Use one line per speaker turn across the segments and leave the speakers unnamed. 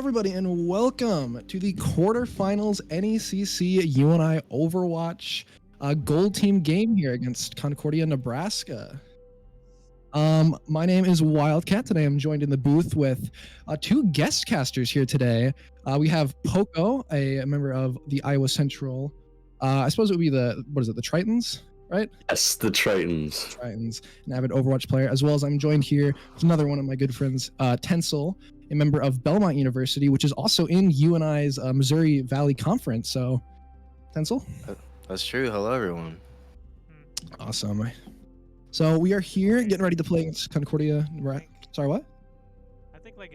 everybody, and welcome to the quarterfinals NECC UNI Overwatch gold team game here against Concordia, Nebraska. My name is Wildcat. Today I'm joined in the booth with two guest casters here today. We have Poco, a member of the Iowa Central. I suppose it would be the Tritons, right?
Yes, the Tritons.
Tritons, an avid Overwatch player, as well as I'm joined here with another one of my good friends, Tencel, a member of Belmont University, which is also in UNI's Missouri Valley Conference. So, Tencel?
That's true. Hello, everyone.
Awesome. So we are here getting ready to play against Concordia. Sorry, what?
I think I'm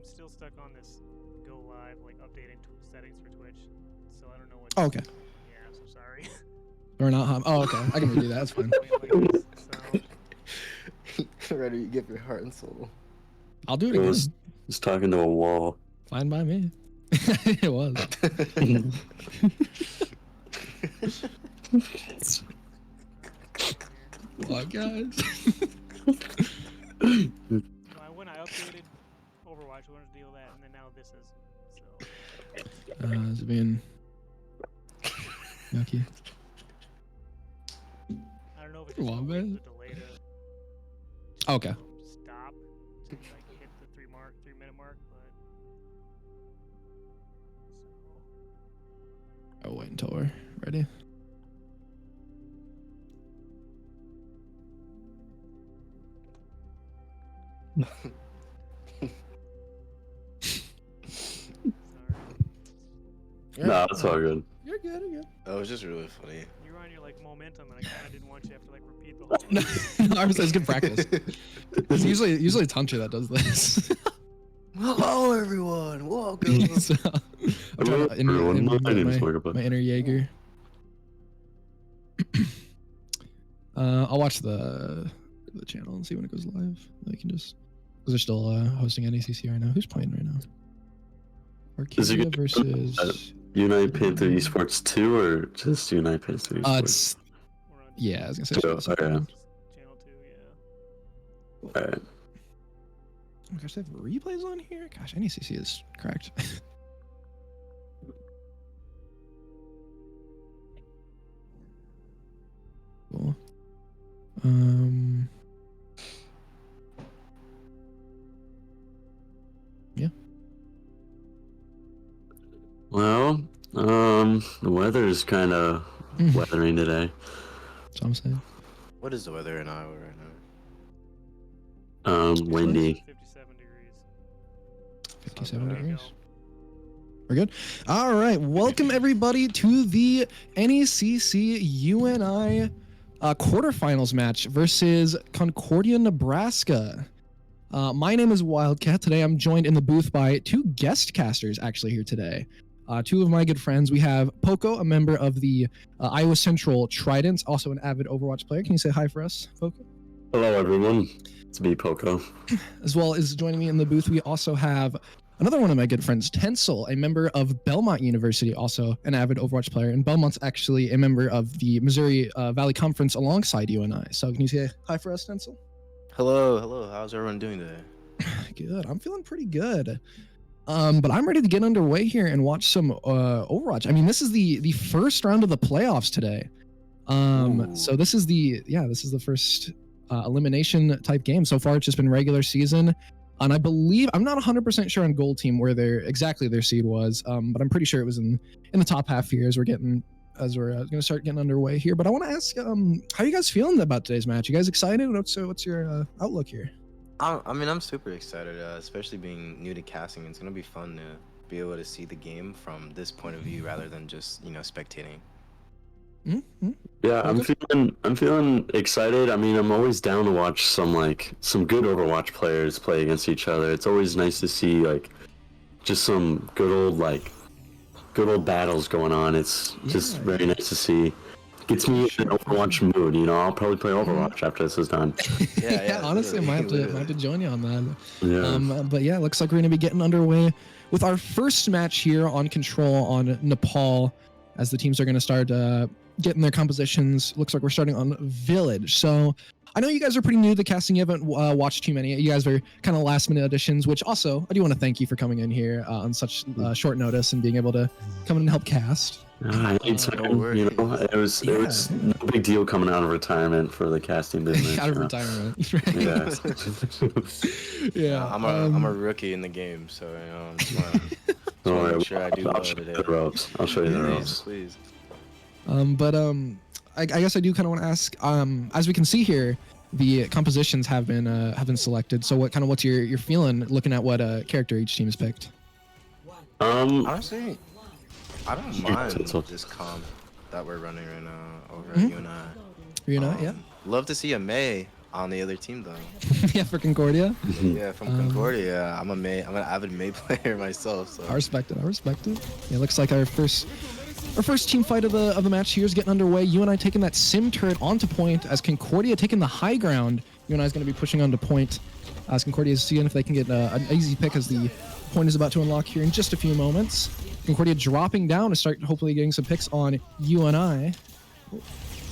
still stuck on this go live, like updating settings for Twitch. So I don't know what.
Oh, okay.
Yeah, I'm so sorry.
Or not? Oh, okay. I can redo that. That's fine.
Ready to give your heart and soul.
I'll do it again.
Was talking to a wall.
Fine by me. It was. What, guys?
When I updated Overwatch, I wanted to deal with that, and then now this is. So.
Is it being yucky?
I don't know if it's just the delay to
Okay.
stop to like hit the 3-minute mark, but. So.
I'll wait until we're ready.
Nah, it's all good.
You're good. You're good.
That was just really funny.
You were on your like momentum, and I kind of didn't want you to have to like repeat the whole thing.
No, I was good practice. It's usually it's Hunter that does this.
Hello, everyone. Welcome.
So, I'm trying to my inner Jaeger. I'll watch the channel and see when it goes live. I can just because they're still hosting NECC right now. Who's playing right now? Arcadia versus
UNI Panther Esports 2 or just UNI Panther Esports?
It's yeah, I was gonna say.
Oh, yeah.
Channel 2, yeah.
Alright.
Oh gosh, they have replays on here. Gosh, NECC is cracked. Cool. Yeah.
Well, the weather is kind of weathering today.
That's what I'm saying.
What is the weather in Iowa right now?
Windy.
57 degrees.
57
There you
degrees. We're good. All right. Welcome everybody to the NECC UNI quarterfinals match versus Concordia, Nebraska. My name is Wildcat. Today I'm joined in the booth by two guest casters actually here today. Two of my good friends. We have Poco, a member of the Iowa Central Tridents, also an avid Overwatch player. Can you say hi for us, Poco?
Hello, everyone. It's me, Poco.
As well as joining me in the booth, we also have another one of my good friends, Tencel, a member of Belmont University, also an avid Overwatch player. And Belmont's actually a member of the Missouri Valley Conference alongside UNI. So can you say hi for us, Tencel?
Hello. How's everyone doing today?
Good. I'm feeling pretty good. But I'm ready to get underway here and watch some Overwatch. I mean, this is the first round of the playoffs today. So this is the first elimination type game. So far, it's just been regular season. And I believe, I'm not 100% sure on Gold Team where their seed was, but I'm pretty sure it was in the top half here as we're going to start getting underway here. But I want to ask, how are you guys feeling about today's match? You guys excited? What's your outlook here?
I mean, I'm super excited, especially being new to casting. It's gonna be fun to be able to see the game from this point of view rather than just spectating.
Mm-hmm.
Yeah, I'm feeling excited. I mean, I'm always down to watch some good Overwatch players play against each other. It's always nice to see just some good old battles going on. It's just very nice to see. Gets me in an Overwatch mood, I'll probably play Overwatch after this is done.
Yeah, honestly, I might have to join you on that.
Yeah.
But yeah, looks like we're gonna be getting underway with our first match here on Control on Nepal, as the teams are gonna start getting their compositions. Looks like we're starting on Village. So I know you guys are pretty new to the casting. You haven't watched too many. You guys are kind of last minute additions, which also I do want to thank you for coming in here on such short notice and being able to come in and help cast.
Anytime, you know, it was no big deal coming out of retirement for the casting business.
Out of retirement, right?
Yeah.
I'm a rookie in the game, so you know, I'm just want to make sure I do well today.
I'll show you the ropes.
Please.
I guess I do kind of want to ask. As we can see here, the compositions have been selected. So what's your feeling looking at what character each team has picked?
Honestly, I don't mind this comp that we're running right now over at UNI.
UNI, yeah.
Love to see a May on the other team though.
Yeah, for Concordia.
Yeah, from Concordia. I'm an avid May player myself. So.
I respect it. Yeah, looks like our first team fight of the match here is getting underway. UNI taking that sim turret onto point as Concordia taking the high ground. UNI is going to be pushing onto point as Concordia is seeing if they can get an easy pick as the point is about to unlock here in just a few moments. Concordia dropping down to start hopefully getting some picks on UNI. A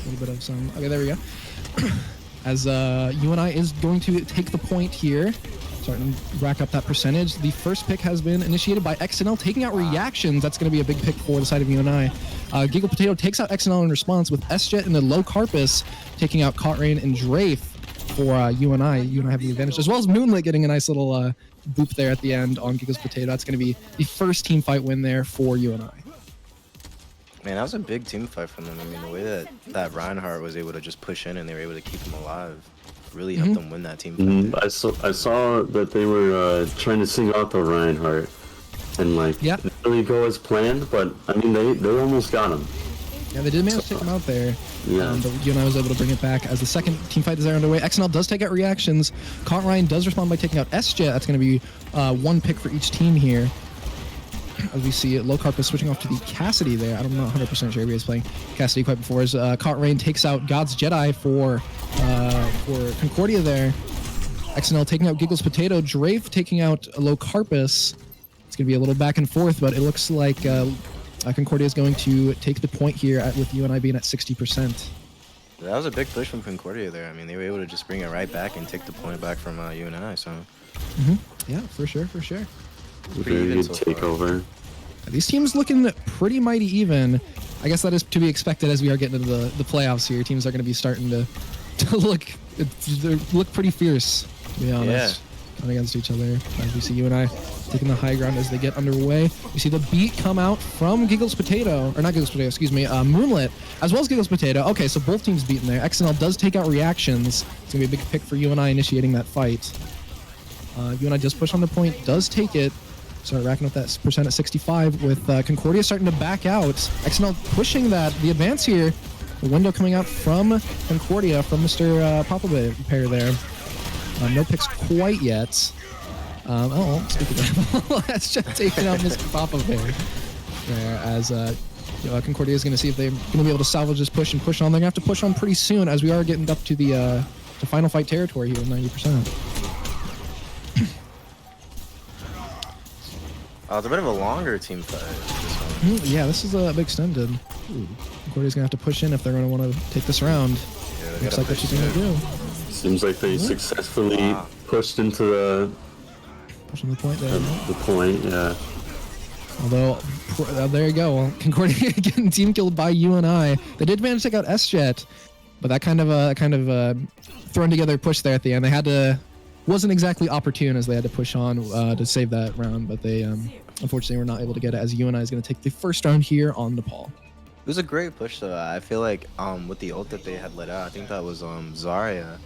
little bit of some. Okay, there we go. As UNI is going to take the point here. Starting to rack up that percentage. The first pick has been initiated by XNL, taking out reactions. That's going to be a big pick for the side of UNI. Giggle Potato takes out XNL in response with S-Jet and the low Carpus taking out Caught Rain and Drafe for UNI. UNI have the advantage, as well as Moonlit getting a nice little boop there at the end on Giggle's Potato. That's going to be the first team fight win there for UNI.
Man, that was a big team fight from them. I mean, the way that Reinhardt was able to just push in and they were able to keep him alive really helped them win that team fight.
I saw that they were trying to sing out the Reinhardt and didn't really go as planned, but I mean they almost got him.
Yeah, they did manage to take him out there.
Yeah.
But UNI was able to bring it back as the second team fight is there underway. XNL does take out reactions. Caught Ryan does respond by taking out S-Jet. That's going to be one pick for each team here. As we see it, Low Carpus switching off to the Cassidy there. I'm not 100% sure if he was playing Cassidy quite before. As Caught Rain takes out God's Jedi for Concordia there. XNL taking out Giggle's Potato. Drafe taking out Low Carpus. It's going to be a little back and forth, but it looks like Concordia is going to take the point here with UNI being at 60%.
That was a big push from Concordia there. I mean, they were able to just bring it right back and take the point back from UNI. So.
Yeah, for sure.
Very good takeover.
These teams looking pretty mighty even. I guess that is to be expected as we are getting into the playoffs here. Teams are going to be starting to look pretty fierce, to be honest. Going against each other. As we see UNI taking the high ground as they get underway. We see the beat come out from Giggle's Potato, or not Giggle's Potato, excuse me, Moonlit, as well as Giggle's Potato. Okay, so both teams beaten there. XNL does take out reactions. It's going to be a big pick for UNI initiating that fight. UNI does push on the point, does take it. Start racking up that percent at 65 with Concordia starting to back out. XNL pushing the advance here. The window coming out from Concordia from Mr. Papa Bear there. No picks quite yet. Speaking of, that's just taking out Mr. Papa Bear there as Concordia is going to see if they're going to be able to salvage this push and push on. They're going to have to push on pretty soon as we are getting up to the to final fight territory here with 90%.
It's a bit of a longer team fight.
Yeah, this is a big extended. Concordia's gonna have to push in if they're gonna want to take this round.
Yeah,
looks like what she's gonna do.
Seems like they successfully pushed into the
Pushing the point there.
The point, yeah.
Although, there you go. Well, Concordia getting team killed by UNI. They did manage to take out S-Jet, but that kind of thrown together push there at the end. They had to. Wasn't exactly opportune as they had to push on to save that round, but they unfortunately were not able to get it as UNI is going to take the first round here on Nepal.
It was a great push though. I feel like with the ult that they had let out, I think that was Zarya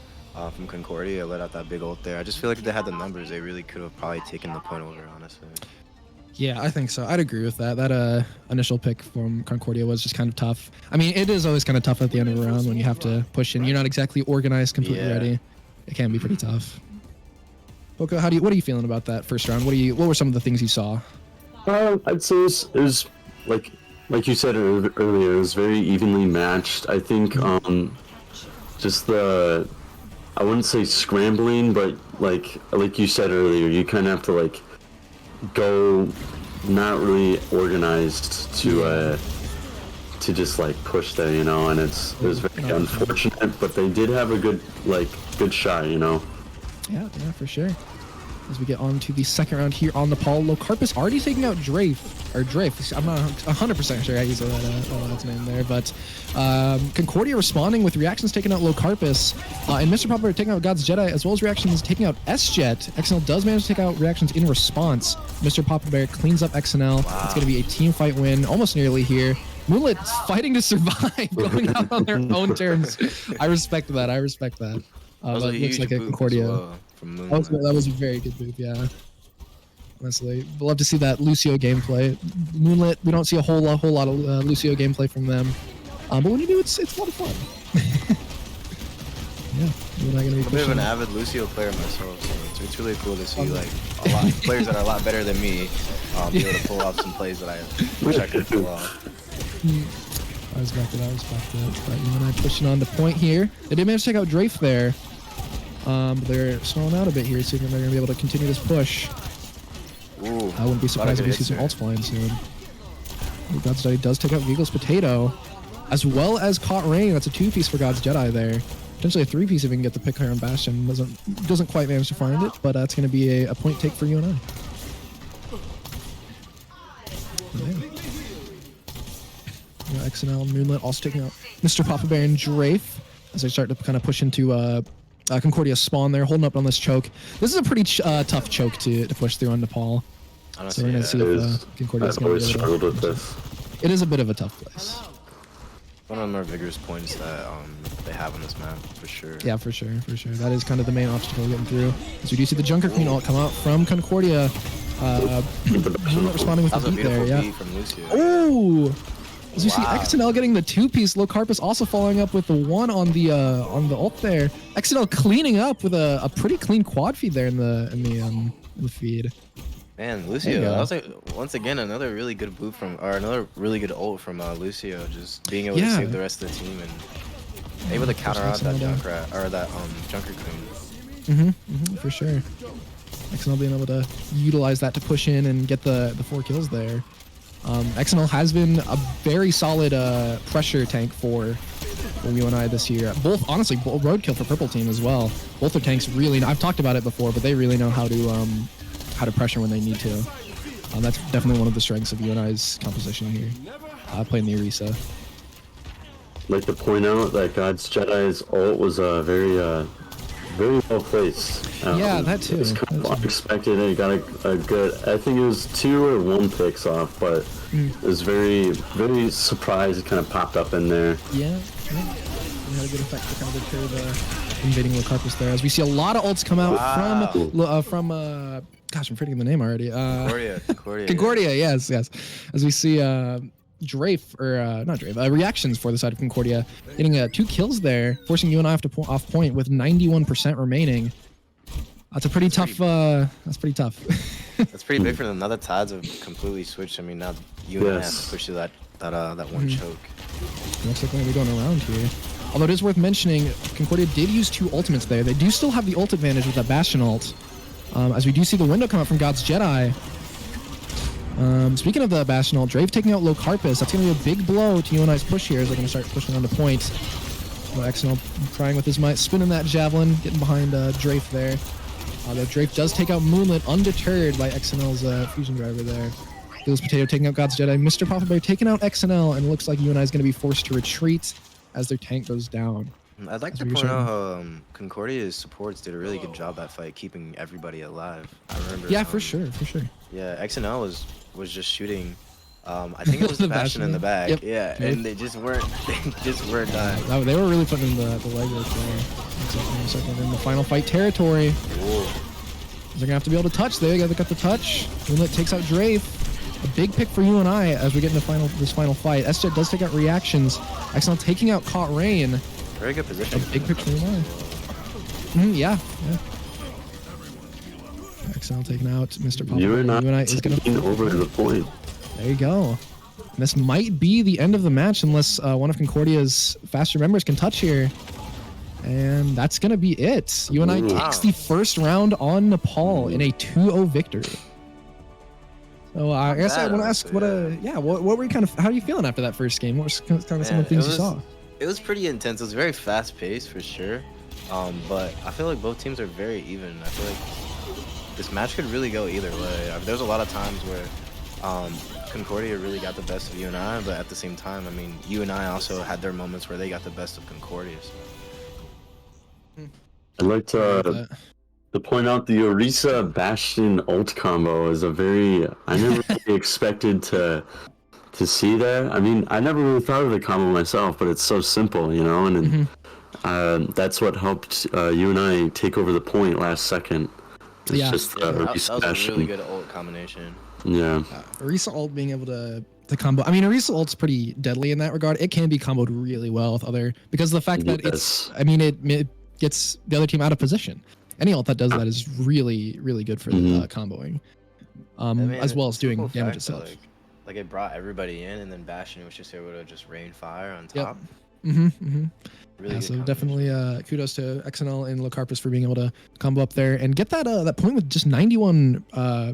from Concordia let out that big ult there. I just feel like if they had the numbers, they really could have probably taken the point over, honestly. Yeah,
I think so. I'd agree with that. That initial pick from Concordia was just kind of tough. I mean, it is always kind of tough at the end of a round when you have to push in. You're not exactly organized, completely ready. It can be pretty tough. Boko, what are you feeling about that first round? What were some of the things you saw?
I'd say it was like you said earlier, it was very evenly matched. I think just I wouldn't say scrambling, but like you said earlier, you kind of have to go not really organized to to just like push there, you know, and it was very unfortunate, but they did have a good shot, you know.
Yeah, for sure. As we get on to the second round here on Nepal, Locarpus already taking out Drafe. I'm not 100% sure how you say that's name there, but Concordia responding with reactions taking out Locarpus, and Mr. Popper taking out God's Jedi, as well as reactions taking out S-Jet. XNL does manage to take out reactions in response. Mr. Papa Bear cleans up XNL. Wow. It's going to be a team fight win, almost nearly here. Moonlit fighting to survive, going out on their own terms. I respect that. That looks like a Concordia.
Well from Moonlit.
That was a very good move, yeah. Honestly, we'd love to see that Lucio gameplay. Moonlit, we don't see a whole lot of Lucio gameplay from them, but when you do, it's a lot of fun. Yeah, we're not gonna be
I'm a bit of an avid Lucio player myself, so it's really cool to see like a lot of players that are a lot better than me be able to pull off some plays that I wish I could pull off.
I respect it. But UNI pushing on the point here. They did manage to take out Drafe there. But they're stalling out a bit here, so they're going to be able to continue this push.
Ooh,
I wouldn't be surprised if we see some ults flying soon. God's Jedi does take out Giggle's Potato, as well as Caught Rain. That's a 2-piece for God's Jedi there. Potentially a 3-piece if we can get the pick here on Bastion. Doesn't quite manage to find it, but that's going to be a point take for UNI. XNL Moonlit also taking out Mr. Papa Bear and Drafe as they start to kind of push into Concordia spawn there, holding up on this choke. This is a pretty tough choke to push through on Nepal.
Honestly,
so we're going to see if Concordia's going to be able to...
with this.
It is a bit of a tough place.
One of the more vigorous points that they have on this map, for sure.
Yeah, for sure. That is kind of the main obstacle getting through. As we do see the Junker Queen ult come out from Concordia. Responding with the beat there, yeah.
From Lucio.
Oh! As you see XNL getting the 2-piece, Locarpus also following up with the 1 on the ult there. XNL cleaning up with a pretty clean quad feed there in the feed.
Man, Lucio, that was like once again another really good boot another really good ult from Lucio, just being able to save the rest of the team and able to counter out that Junkrat or that Junker Queen.
For sure. XNL being able to utilize that to push in and get the 4 kills there. XNL has been a very solid pressure tank for UNI this year. Honestly, roadkill for purple team as well. Both their tanks really, I've talked about it before, but they really know how to pressure when they need to. That's definitely one of the strengths of UNI's composition here. Playing the Orisa.
I'd like to point out that God's Jedi's ult was very well placed.
Yeah, that too.
It's kind of unexpected. It got a good, I think it was 2 or 1 picks off, but it was very surprised. It kind of popped up in there.
Yeah. It had a good effect to kind of deter the invading Locarpus there. As we see a lot of ults come out from gosh, I'm forgetting the name already. Concordia, yes. As we see Drafe, or not Drafe, reactions for the side of Concordia, getting 2 kills there, forcing UNI off point with 91% remaining. That's a pretty tough. That's pretty tough.
That's pretty big for them. Now the tides have completely switched. I mean, now UNI has to push through that one choke.
Looks like we're going to be going around here. Although it is worth mentioning, Concordia did use 2 ultimates there. They do still have the ult advantage with that Bastion ult. As we do see the window come out from God's Jedi. Speaking of the Bastion ult, Drafe taking out Locarpus. That's going to be a big blow to UNI's push here as they're going to start pushing on the point. XNL trying with his might, spinning that javelin, getting behind Drafe there. Though Drafe does take out Moonlit, undeterred by XNL's fusion driver there. Giggle's Potato taking out God's Jedi. Mr. Papa Bear taking out XNL, and it looks like UNI is going to be forced to retreat as their tank goes down.
I'd like to point out how Concordia's supports did a really good job that fight, keeping everybody alive. I remember.
Yeah, for sure.
Yeah, XNL was just shooting. I think it was the Bastion in the back.
Yep.
Yeah, and they just weren't dying.
They were really putting in the legwork there. Second in the final fight territory.
Ooh.
They're gonna have to be able to touch. They got the touch. Moonlit takes out Drafe. A big pick for UNI as we get into this final fight. S-Jet does take out reactions. XNL taking out Caught Rain.
Very good position.
A big pick for UNI. Yeah. XNL taking out Mr. Papa. UNI is gonna
over the point.
There you go. And this might be the end of the match unless one of Concordia's faster members can touch here. And that's going to be it. UNI takes the first round on Nepal in a 2-0 victory. Oh, I
Not
guess I
bad,
want to ask
honestly, yeah.
what were you how are you feeling after that first game? What was kind of some of
Man,
the things you saw?
it was pretty intense. It was very fast paced for sure. But I feel like both teams are very even. I feel like this match could really go either way. I mean, there's a lot of times where Concordia really got the best of UNI, but at the same time, I mean, UNI also had their moments where they got the best of Concordia. So.
I'd like to point out the Orisa Bastion ult combo is a very I never really expected to see that. I mean, I never really thought of the combo myself, but it's so simple, you know, and that's what helped UNI take over the point last second. It's just
that
Orisa
was a
Bastion.
really good ult combination.
Yeah.
Orisa ult being able to combo. I mean, Orisa ult's pretty deadly in that regard. It can be comboed really well with other because of the fact that it's. I mean, it gets the other team out of position. Any ult that does that is really, really good for comboing,
I mean,
as well as doing
simple
damage
fact
itself.
that, like it brought everybody in, and then Bastion was just able to just rain fire on top. Really
Yeah,
good
so definitely kudos to XNL and Locarpus for being able to combo up there and get that that point with just 91 or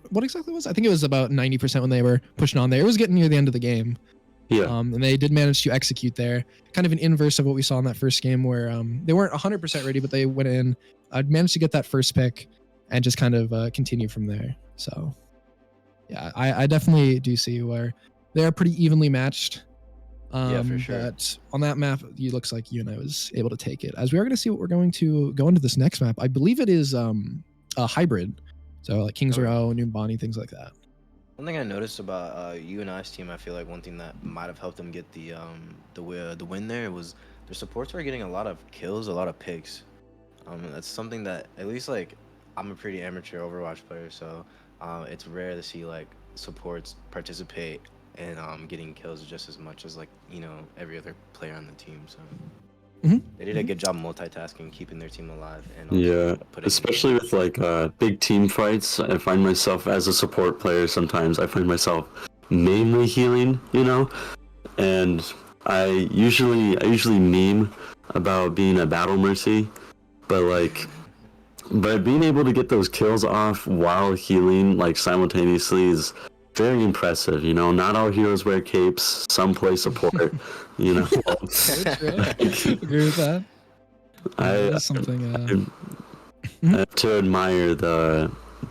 what exactly was it? I think it was about 90% when they were pushing on there. It was getting near the end of the game.
Yeah.
And they did manage to execute there. Kind of an inverse of what we saw in that first game where they weren't 100% ready, but they went in, managed to get that first pick and just kind of continue from there. So yeah, I definitely do see where they are pretty evenly matched.
Yeah, for sure.
But on that map, it looks like UNI was able to take it. As we are going to see what we're going to go into this next map. I believe it is a hybrid. So like Kings Row, New Bonnie, things like that.
One thing I noticed about UNI's team, I feel like one thing that might have helped them get the win there was their supports were getting a lot of kills, a lot of picks. That's something that at least like I'm a pretty amateur Overwatch player, so it's rare to see like supports participate in getting kills just as much as like every other player on the team. So they did a good job multitasking, keeping their team alive. And also
especially with like big team fights. I find myself as a support player sometimes. I find myself mainly healing, and I usually meme about being a battle mercy, but being able to get those kills off while healing like simultaneously is very impressive. Not all heroes wear capes. Some play support.
Agree with that. That's something.
I have to admire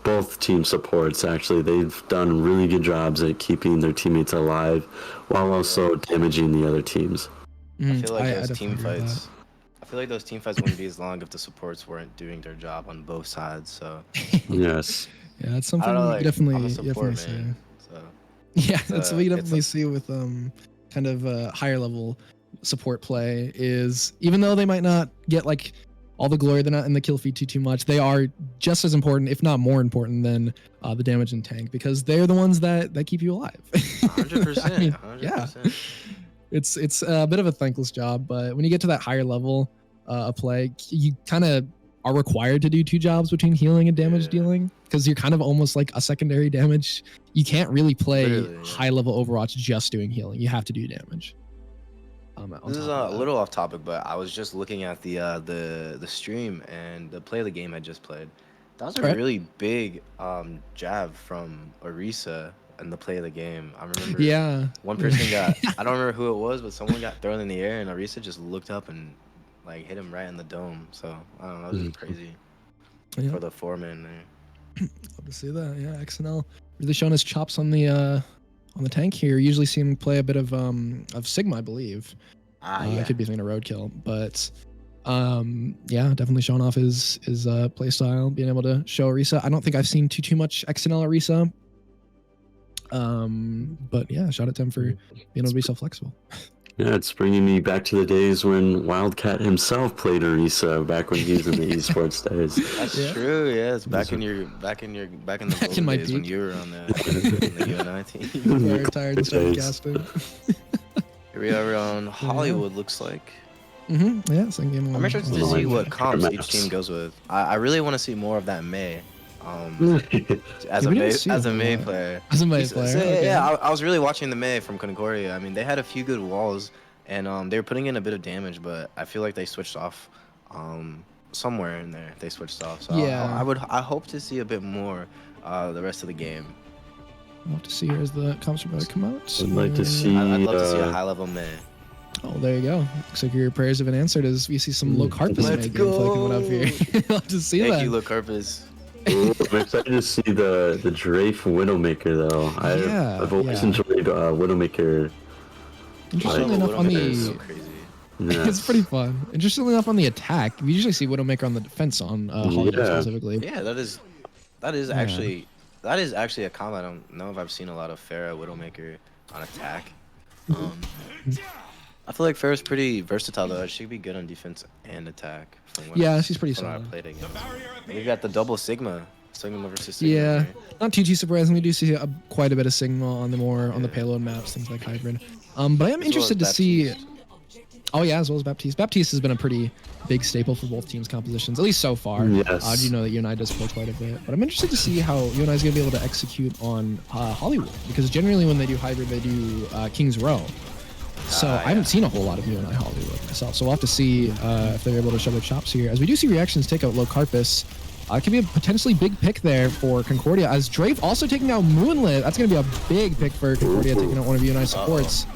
both team supports. Actually, they've done really good jobs at keeping their teammates alive while also damaging the other teams.
I feel like those team fights. I feel like those team fights wouldn't be as long if the supports weren't doing their job on both sides. So
yes.
Yeah, it's something you definitely see.
So
yeah, that's what you definitely see with kind of higher level support play is even though they might not get like all the glory, they're not in the kill feed too much, they are just as important, if not more important than the damage and tank, because they're the ones that keep you alive.
100%.
I mean,
100%.
Yeah, it's a bit of a thankless job, but when you get to that higher level of play, you kind of are required to do two jobs between healing and damage dealing, because you're kind of almost like a secondary damage. You can't really play high level Overwatch just doing healing. You have to do damage.
This is a little off topic, but I was just looking at the stream and the play of the game I just played. That was a really big jab from Orisa in the play of the game. I remember one person got, I don't remember who it was, but someone got thrown in the air and Orisa just looked up and like hit him right in the dome. So I don't know, that was just crazy for the foreman there.
Love to see that. Yeah, XNL really showing his chops on the tank here. Usually see him play a bit of Sigma, I believe. I could be thinking of Roadkill, but yeah, definitely showing off his play style, being able to show Orisa. I don't think I've seen too much XNL Orisa. But yeah, shout out to him for being able to be so flexible.
Yeah, it's bringing me back to the days when Wildcat himself played Orisa back when he was in the esports days.
That's true. Yeah, it's back in the golden days when you were on the UNI team.
Very retired and started casting.
Here we are on Hollywood. Looks like.
Yeah, same game.
I'm interested to see what comps each team goes with. I really want to see more of that May. As a May player.
As a May player. Okay.
Yeah, I was really watching the May from Concordia. I mean, they had a few good walls, and they were putting in a bit of damage, but I feel like they switched off. Somewhere in there, they switched off. So
yeah,
I hope to see a bit more the rest of the game.
We'll have to see here as the comps are about to come out.
I'd like to see.
I'd love to see a high level May.
Oh, there you go. Looks like your prayers have been answered as we see some low carpus
Let's
May gameplay coming up here. We'll have to see
Thank
that.
you, Locarpus.
Ooh, I'm excited to see the Drafe Widowmaker though. I've always enjoyed Widowmaker.
Interestingly enough, on the
So crazy.
it's pretty fun. Interestingly enough, on the attack, we usually see Widowmaker on the defense on Hollywood specifically.
Yeah, that is actually a comment. I don't know if I've seen a lot of Pharah Widowmaker on attack. I feel like Pharah's pretty versatile though. She could be good on defense and attack.
She's pretty
when I
solid.
played against. We got the double Sigma versus Sigma.
Yeah,
right?
not too surprising. We do see quite a bit of Sigma on the payload maps, things like Hybrid. But I am interested to see. Oh yeah, as well as Baptiste. Baptiste has been a pretty big staple for both teams' compositions, at least so far.
Yes.
You know that UNI does play quite a bit, but I'm interested to see how UNI is going to be able to execute on Hollywood, because generally when they do Hybrid, they do King's Row. So I haven't seen a whole lot of UNI Hollywood myself, so we'll have to see if they're able to show their chops here. As we do see reactions take out Low Carpus. It could be a potentially big pick there for Concordia, as Drafe also taking out Moonlit. That's going to be a big pick for Concordia, taking out one of UNI supports.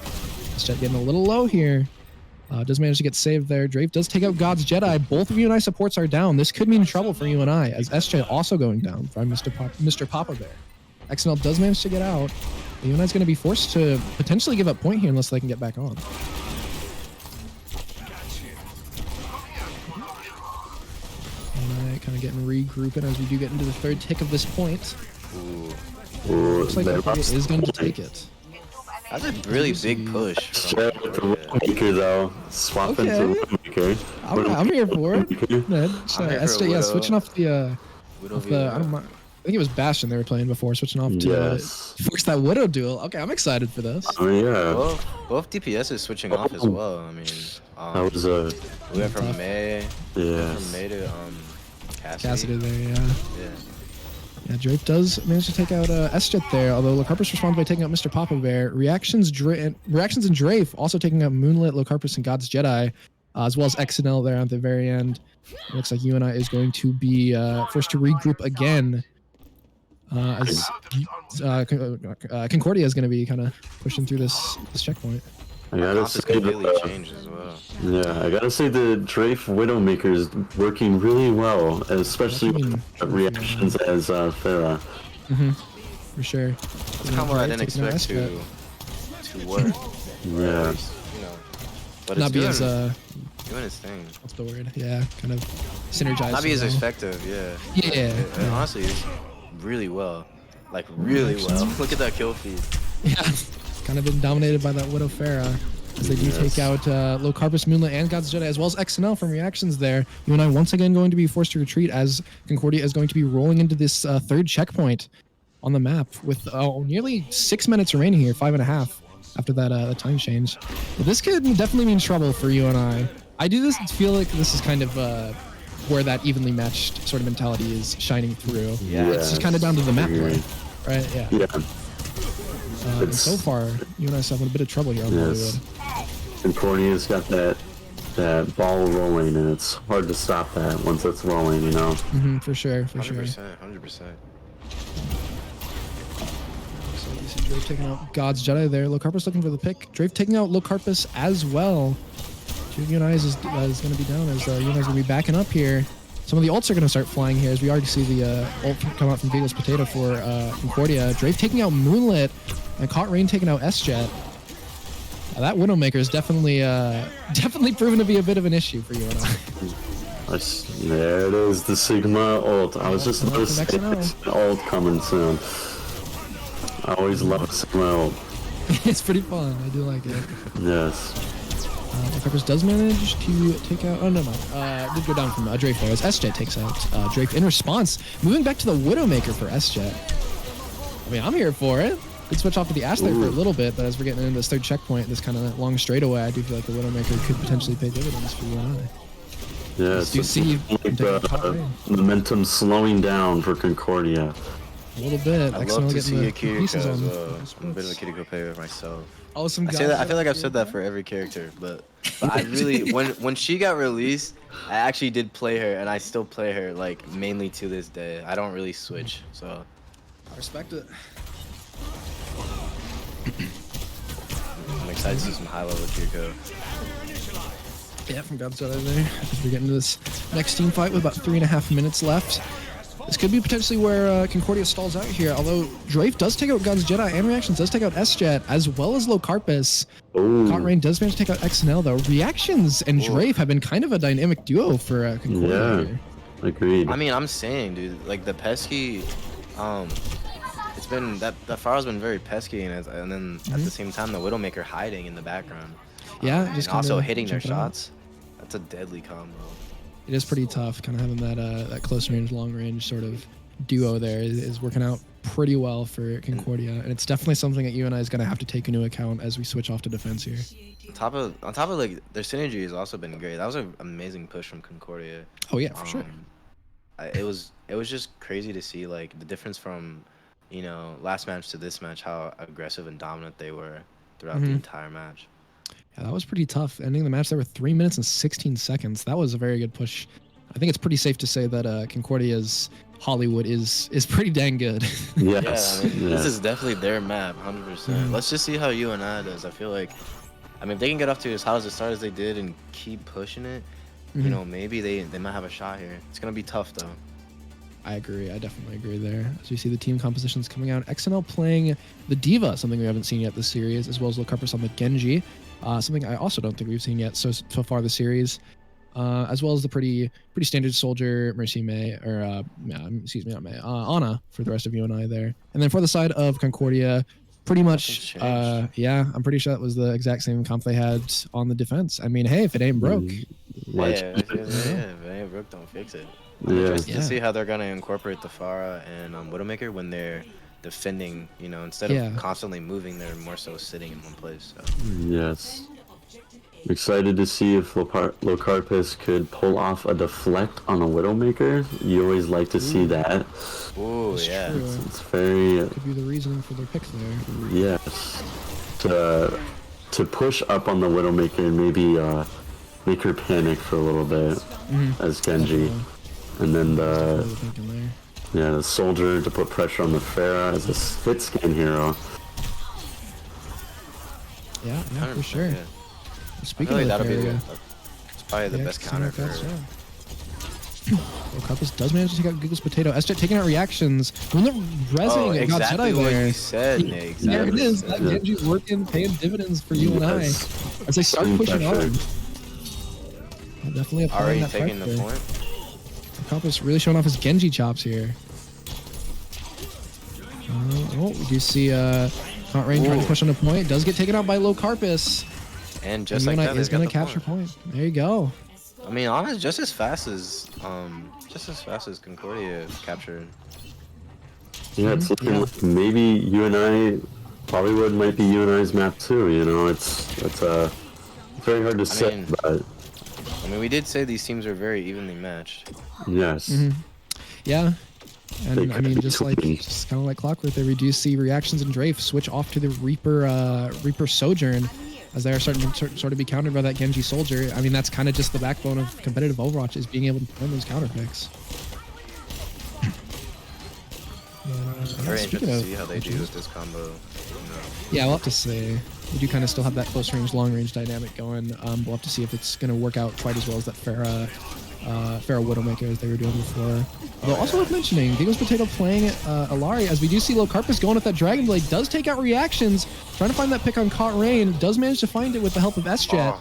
Jet getting a little low here. Does manage to get saved there. Drafe does take out God's Jedi. Both of UNI supports are down. This could mean trouble for UNI, as SJ also going down from Mr. Papa Bear. XNL does manage to get out. UNI is going to be forced to potentially give up point here unless they can get back on. UNI kind of getting regrouping as we do get into the third tick of this point. Looks like Concordia is going to take it.
That's a really big push.
Straight with the Widowmaker though. Swap into Widowmaker.
I'm here for it. SJ, switching off the I think it was Bastion they were playing before, switching off to force that Widow duel. Okay, I'm excited for this.
Oh yeah.
Both DPS is switching off as well. I mean,
that was a.
We went from May.
Yeah.
From May to
Cassidy there, yeah, Drape does manage to take out S-Jet there, although Locarpus responds by taking out Mr. Papa Bear. Reactions and Drafe also taking out Moonlit, Locarpus, and God's Jedi, as well as XNL there at the very end. It looks like UNI is going to be forced to regroup again, as Concordia is going to be kind of pushing through this checkpoint.
I gotta say
really changed as well.
Yeah, I gotta say the Drafe Widowmaker is working really well, especially with reactions as Pharah.
For sure.
It's kind of what I didn't expect to work.
Yeah.
But
not be as
doing its thing.
What's the word? Yeah, kind of synergize.
Not be as effective. Yeah. Honestly, it's really well. Like really well. Look at that kill feed.
Yeah. Kind of been dominated by that Widow Pharah, as they do take out Low Carpus, Moonlit, and God's Jedi, as well as XNL from reactions there. UNI once again going to be forced to retreat, as Concordia is going to be rolling into this third checkpoint on the map with nearly 6 minutes remaining here, 5.5 after that time change. But this could definitely mean trouble for UNI. I do feel like this is kind of where that evenly matched sort of mentality is shining through.
Yeah,
it's just kind of down to the map play, right? Yeah. And so far, UNI's having a bit of trouble here on Hollywood.
Concordia's got that ball rolling, and it's hard to stop that once it's rolling, you know?
For sure.
100%.
So you see Drafe taking out God's Jedi there. Locarpus looking for the pick. Drafe taking out Locarpus as well. Two UNI is going to be down, as UNI is going to be backing up here. Some of the ults are going to start flying here, as we already see the ult come out from Beagle's Potato for Concordia. Drafe taking out Moonlit, and Caught Rain taking out S-Jet. That Widowmaker is definitely proven to be a bit of an issue for UNI.
There it is, the Sigma ult. I was just noticing ult coming soon. I always love Sigma ult.
It's pretty fun. I do like it.
Yes.
Peppers does manage to take out. Oh no, did go down from Drafe there, as S-Jet takes out Drafe in response. Moving back to the Widowmaker for S-Jet. I mean, I'm here for it. Could switch off to the Ash there for a little bit, but as we're getting into this third checkpoint, this kind of long straightaway, I do feel like the Widowmaker could potentially pay dividends for UNI.
Yeah,
you see
momentum slowing down for Concordia.
A little bit.
I love to see a Kiriko as well. I'm a bit of a Kiriko player myself.
Oh, some guys.
I feel like I've said that for every character, but I really, when she got released, I actually did play her, and I still play her like mainly to this day. I don't really switch, so.
I respect it.
I'm excited to see some high-level tier go.
Yeah, from Godzilla there. As we get into this next team fight with about 3.5 minutes left. This could be potentially where Concordia stalls out here, although Drafe does take out God's Jedi and Reactions does take out S-Jet, as well as Locarpus. Caught Rain does manage to take out XNL, though. Reactions and Drafe have been kind of a dynamic duo for Concordia here.
Agreed.
I mean, I'm saying, dude, like the pesky, it's been that Pharah's been very pesky, and then at the same time the Widowmaker hiding in the background.
Yeah, just
and also
kinda
hitting their
jumping out.
shots. That's a deadly combo.
It is pretty tough, kind of having that close range, long range sort of duo there is working out pretty well for Concordia, and it's definitely something that UNI is going to have to take into account as we switch off to defense here.
On top of like their synergy has also been great. That was an amazing push from Concordia.
Oh yeah, for sure.
It was just crazy to see like the difference from, you know, last match to this match, how aggressive and dominant they were throughout the entire match.
Yeah, that was pretty tough. Ending the match there with 3 minutes and 16 seconds. That was a very good push. I think it's pretty safe to say that Concordia's Hollywood is pretty dang good.
Yes.
Yeah, I mean, this is definitely their map, 100%. Let's just see how UNI does. I feel like, I mean, if they can get off to as hot as the start as they did and keep pushing it, you know, maybe they might have a shot here. It's gonna be tough though.
I agree. I definitely agree there. As we see the team compositions coming out, XNL playing the Diva, something we haven't seen yet this series, as well as Locarpus on the Genji, something I also don't think we've seen yet so far this series, as well as the pretty standard Soldier, Mercy May, or excuse me, not May, Ana for the rest of UNI there. And then for the side of Concordia, pretty much, yeah, I'm pretty sure that was the exact same comp they had on the defense. I mean, hey, if it ain't broke.
Yeah, if it ain't broke, don't fix it. I'm interested to see how they're gonna incorporate the Pharah and Widowmaker when they're defending. You know, instead of constantly moving, they're more so sitting in one place. So.
Yes. Excited to see if Locarpus could pull off a deflect on a Widowmaker. You always like to see that.
Ooh, yeah.
It's very.
Could be the reason for their pick there.
Yes. To push up on the Widowmaker and maybe make her panic for a little bit as Genji. And then the Soldier to put pressure on the Pharah as a split scan hero.
Yeah, for sure.
Yeah.
Speaking of
that'll
the
it's probably the best counter for her.
Locarpus does manage to take out Giggle's Potato. S-Jet taking out Reactions. When they're rezzing and got Jedi
what
there.
you said, Nick.
There it is. That Genji's working, paying dividends for UNI as they start pushing on. Definitely
already taking the point.
Locarpus really showing off his Genji chops here. We do see Caught Rain trying to push on a point. Does get taken out by Locarpus.
And just like that,
is going to capture point. There you go.
I mean, honestly, just as fast as Concordia captured.
Yeah, it's looking like maybe UNI, Hollywood might be UNI's map too. You know, it's very hard to say, but.
I mean, we did say these teams are very evenly matched.
Yes.
Yeah. And I mean, just kind of like clockwork there, we do see Reactions and Drafe switch off to the Reaper Sojourn as they are starting to sort of be countered by that Genji Soldier. I mean, that's kind of just the backbone of competitive Overwatch, is being able to perform those counter picks.
Very interested to see how they do with this combo.
Yeah, we'll have to see. We do kind of still have that close range, long range dynamic going. We'll have to see if it's going to work out quite as well as that Pharah Widowmaker as they were doing before. Although also worth mentioning, Giggle's Potato playing Alari, as we do see Locarpus going with that Dragon Blade, does take out Reactions, trying to find that pick on Caught Rain, does manage to find it with the help of S-Jet,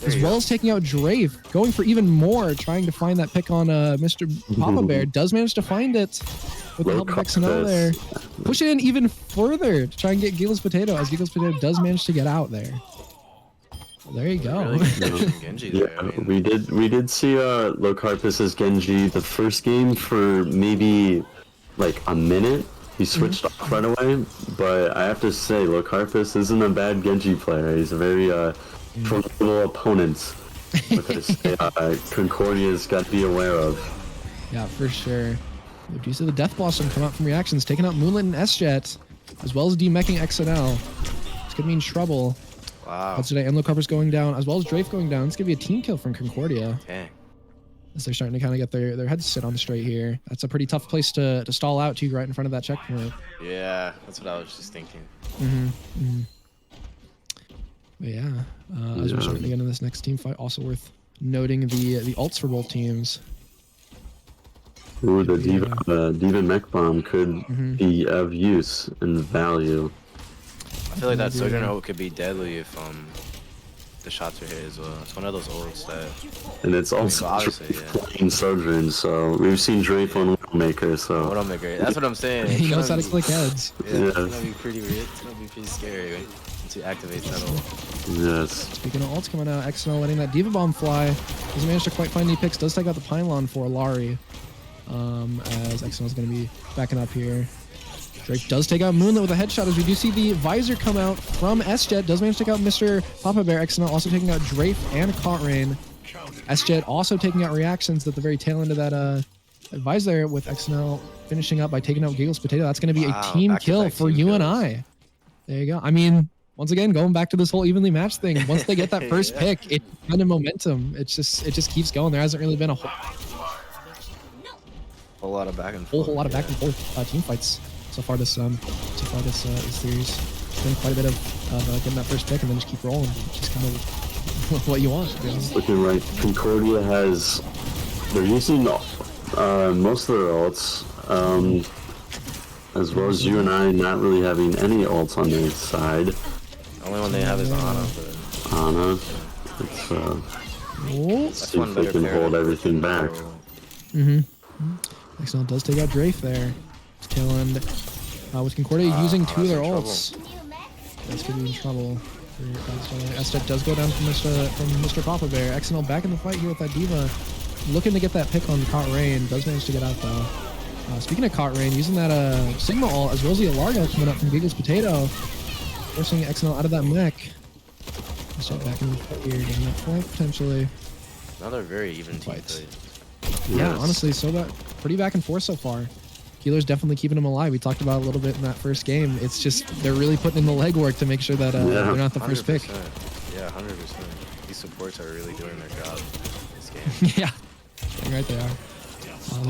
as well as taking out Drafe, going for even more, trying to find that pick on Mr. Papa Bear, does manage to find it with the help of XNL there. Push it in even further to try and get Giggle's Potato, as Giggle's Potato does manage to get out there. Well, there you go.
Really Genji there. I mean,
we did see Locarpus's Genji the first game for maybe like a minute. He switched off right away, but I have to say Locarpus isn't a bad Genji player. He's a very formidable opponent, which Concordia's got to be aware of.
Yeah, for sure. We do see the Death Blossom come out from Reactions, taking out Moonlit and S-Jet, as well as demeching XNL. It's gonna mean trouble.
Wow.
Today, and Locarpus going down, as well as Drafe going down. It's going to be a team kill from Concordia.
Dang.
As they're starting to kind of get their heads sit on straight here. That's a pretty tough place to stall out to right in front of that checkpoint.
Yeah, that's what I was just thinking.
But yeah, as we're starting to get into this next team fight, also worth noting the ults for both teams.
Ooh, the Diva Mech Bomb could be of use and value.
I feel like that Sojourner ult could be deadly if the shots are hit as well. It's one of those ults that.
And it's also playing Sojourn, so we've seen Drafe on Widowmaker, so.
Widowmaker, that's what I'm saying.
He knows how to click heads.
Yeah, it's gonna be pretty weird. It's gonna be pretty scary once you activate that ult.
Yes.
Speaking of ults coming out, XNL letting that Diva Bomb fly. Doesn't manage to quite find any picks. Does take out the Pylon for Lari. As XNL is going to be backing up here. Drake does take out Moonlit with a headshot as we do see the visor come out from S-Jet. Does manage to take out Mr. Papa Bear. XNL also taking out Drafe and Caught Rain. S-Jet also taking out reactions at the very tail end of that visor, with XNL finishing up by taking out Giggles Potato. That's going to be a team kill for UNI. There you go. I mean, once again, going back to this whole evenly matched thing, once they get that first pick, it's kind of momentum. It just keeps going. There hasn't really been a
whole lot of back and forth.
Whole lot of back and forth team fights so far this series. It's been quite a bit of getting that first pick and then just keep rolling, which is kind of what you want.
It's looking like Concordia they're using most of their ults, as well as UNI not really having any ults on their side.
The only one they have is Ana.
Ana. Let's see if they can hold everything back.
XNL does take out Drafe there. Tail end with Concordia using two of their ults. That's gonna be in trouble. S-Jet does go down from Mr. Papa Bear. XNL back in the fight here with that Diva. Looking to get that pick on Caught Rain. Does manage to get out though. Speaking of Caught Rain, using that Sigma ult as well as the Alargo coming up from Giggles Potato. Forcing XNL out of that mech. S-Jet back in the fight here, getting that flank potentially.
Another very even team fight.
Yeah, honestly, pretty back and forth so far. Keeler's definitely keeping him alive. We talked about it a little bit in that first game. It's just they're really putting in the legwork to make sure that they're not the first pick.
Yeah, 100%. These supports are really doing their job this game.
Yeah, dang right they are.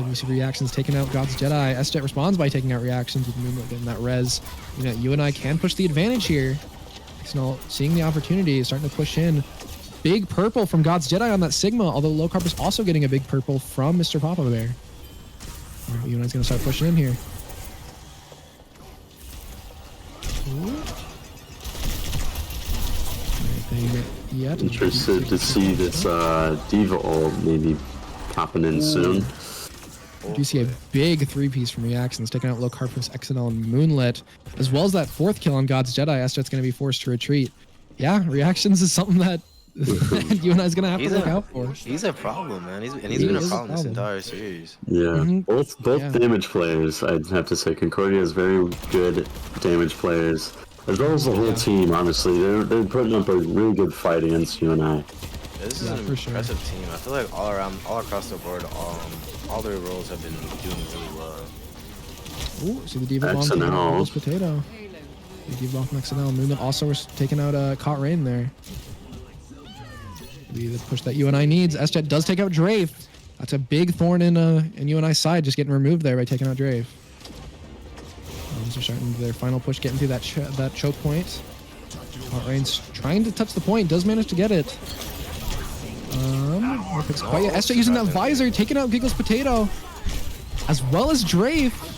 We see reactions taking out God's Jedi. S-Jet responds by taking out reactions with Moonlit getting that res. You know, UNI can push the advantage here. XNL seeing the opportunity, starting to push in. Big purple from God's Jedi on that Sigma, although Low Carp is also getting a big purple from Mr. Papa Bear. UNI's going to start pushing in here.
Interested to see this Diva ult maybe popping in soon.
You see a big three-piece from Reactions, taking out Low Carp, XNL, and Moonlit, as well as that fourth kill on God's Jedi. S-Jet's going to be forced to retreat. Yeah, Reactions is something that UNI's gonna have to look out for.
He's a problem, man. He's been a problem this entire series.
Yeah, both damage players. I'd have to say Concordia is very good damage players, as well as the whole team. Honestly, they're putting up a really good fight against UNI.
This is an impressive team. I feel like all across the board, all their roles have been doing really well.
Ooh, see the Diva Bomb taking out Potato. The Diva Bomb from XNL. Moonlit also was taking out Caught Rain there. The push that UNI needs. S-Jet does take out Drafe. That's a big thorn in UNI's side, just getting removed there by taking out Drafe. They're starting their final push, getting through that choke point. Rain's trying to touch the point, does manage to get it. S-Jet using that visor, taking out Giggles Potato, as well as Drafe.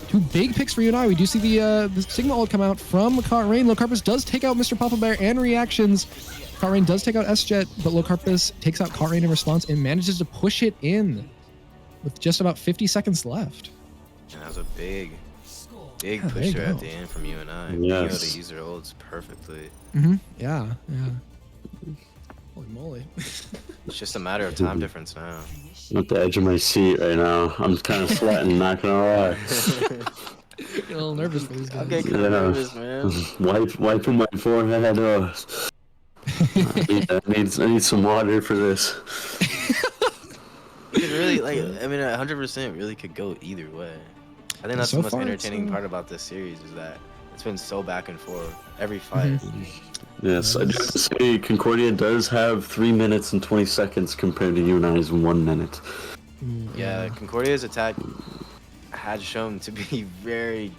Two big picks for UNI. We do see the Sigma ult come out from Caught Rain. Low Carpus does take out Mr. Papa Bear and reactions. Caught Rain does take out S-Jet, but Low Carpus takes out Caught Rain in response and manages to push it in with just about 50 seconds left.
That was a big push there at the end from UNI. Being able to use their ults perfectly.
Yeah. Holy moly.
It's just a matter of time difference now.
I'm at the edge of my seat right now. I'm kind of sweating, not gonna lie.
Getting a little nervous for these guys.
I'm getting kind of nervous, man.
Wiping my forehead. I need some water for this.
It really, I mean, 100% really could go either way. I think that's the most entertaining part about this series is that it's been so back and forth every fight.
Yes, I do have to say Concordia does have 3 minutes and 20 seconds compared to UNI's 1 minute.
Yeah, Concordia's attack had shown to be very,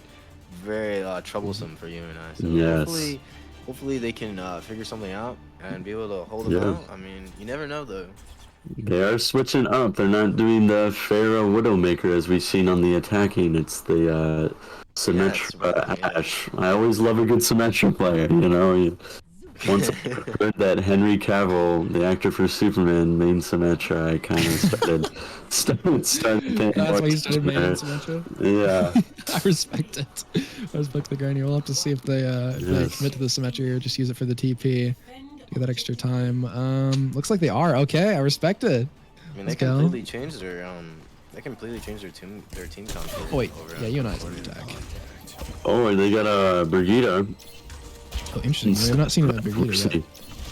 very troublesome for UNI. So
Yes.
hopefully they can figure something out and be able to hold them out. I mean, you never know though.
They are switching up. They're not doing the Pharaoh Widowmaker as we've seen on the attacking. It's the Symmetra Ash. I always love a good Symmetra player, you know. Once I heard that Henry Cavill, the actor for Superman, main Symmetra, I kind of started paying
That's
more
why you started
attention
main
there.
Symmetra?
Yeah.
I respect it. I respect the grind here. We'll have to see if they
Yes.
commit to the Symmetra or just use it for the TP. Get that extra time. Looks like they are. Okay, I respect it.
I mean,
Let's
they
go.
completely changed their team comp.
Oh wait, yeah, UNI's on the attack.
Oh, and they got a Brigida.
Oh, interesting. We're not seeing that big leader yet.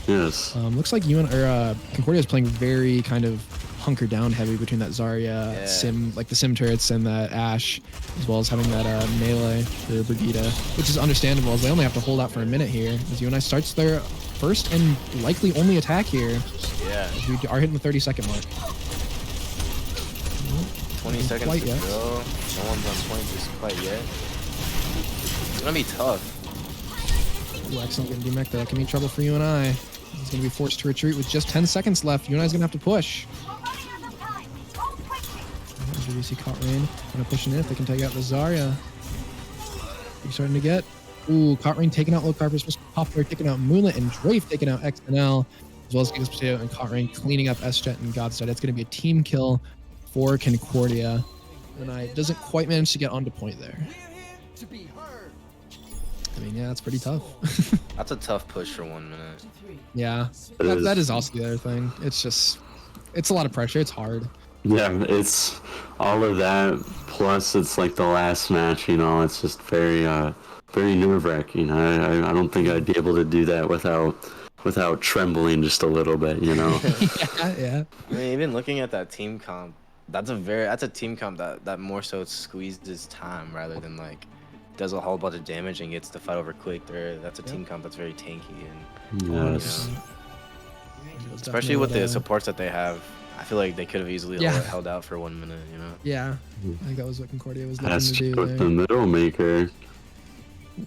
Yes.
Looks like Concordia is playing very kind of hunker down heavy between that Zarya sim, like the sim turrets and that Ashe, as well as having that melee for Brigida, which is understandable as they only have to hold out for a minute here as UNI starts their first and likely only attack here.
Yeah.
As we are hitting the 30-second mark.
20 seconds
Quite
to
yet.
go. No one's on point just quite yet. It's gonna be tough.
Ooh, excellent getting DMEC. That can be trouble for UNI. He's going to be forced to retreat with just 10 seconds left. UNI's going to have to push. We see Caught Rain kind of pushing in if they can take out the Zarya. He's starting to get. Ooh, Caught Rain taking out Low Carpus, Mr. Poplar taking out Moonlit, and Drafe taking out XNL, as well as Gigas Potato and Caught Rain cleaning up S-Jet and Godstar. That's going to be a team kill for Concordia. UNI doesn't quite manage to get onto point there. I mean, yeah, that's pretty tough.
That's a tough push for 1 minute.
Yeah, that is also the other thing. It's just, it's a lot of pressure. It's hard.
Yeah, it's all of that, plus it's like the last match, you know, it's just very nerve-wracking. I don't think I'd be able to do that without trembling just a little bit, you know?
yeah.
I mean, even looking at that team comp, that's a team comp that more so squeezes time rather than like does a whole bunch of damage and gets the fight over quick. That's a team comp that's very tanky and
Yes.
you know, especially with the supports that they have. I feel like they could have easily held out for 1 minute, you know?
Yeah, I think that was what Concordia was looking to do
With
there.
the middle maker.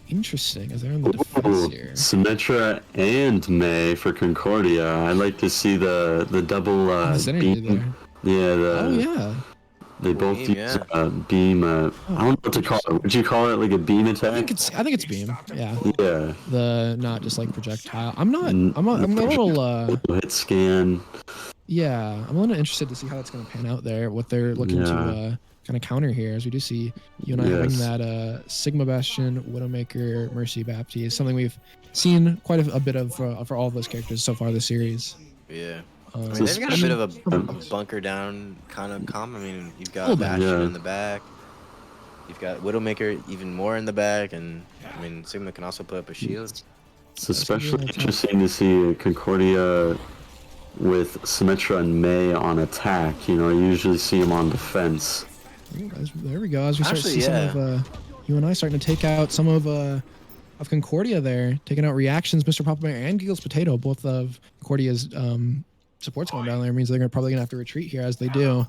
Interesting, as they're on the defense here.
Symmetra and May for Concordia. I'd like to see the double
Synergy
beam.
there.
Yeah,
Oh yeah.
they both
Beam,
use beam. I don't know what to call it. Would you call it like a beam attack?
I think it's beam. Yeah.
Yeah.
The not just like projectile. I'm a little
hit scan.
yeah. I'm a little interested to see how that's going to pan out there. What they're looking to kind of counter here, as we do see UNI having that Sigma Bastion, Widowmaker, Mercy, Baptiste, something we've seen quite a bit of for all of those characters so far this series.
Yeah. I mean, they've got a bit of a bunker down kind of comp. I mean, you've got Bastion in the back. You've got Widowmaker even more in the back. And, I mean, Sigma can also put up a shield.
It's especially interesting to see Concordia with Symmetra and May on attack. You know, you usually see them on defense.
There we go. As we start to see some of UNI starting to take out some of Concordia there, taking out reactions. Mr. Poplar and Giggles Potato, both of Concordia's supports going down there, means they're probably gonna have to retreat here as they do.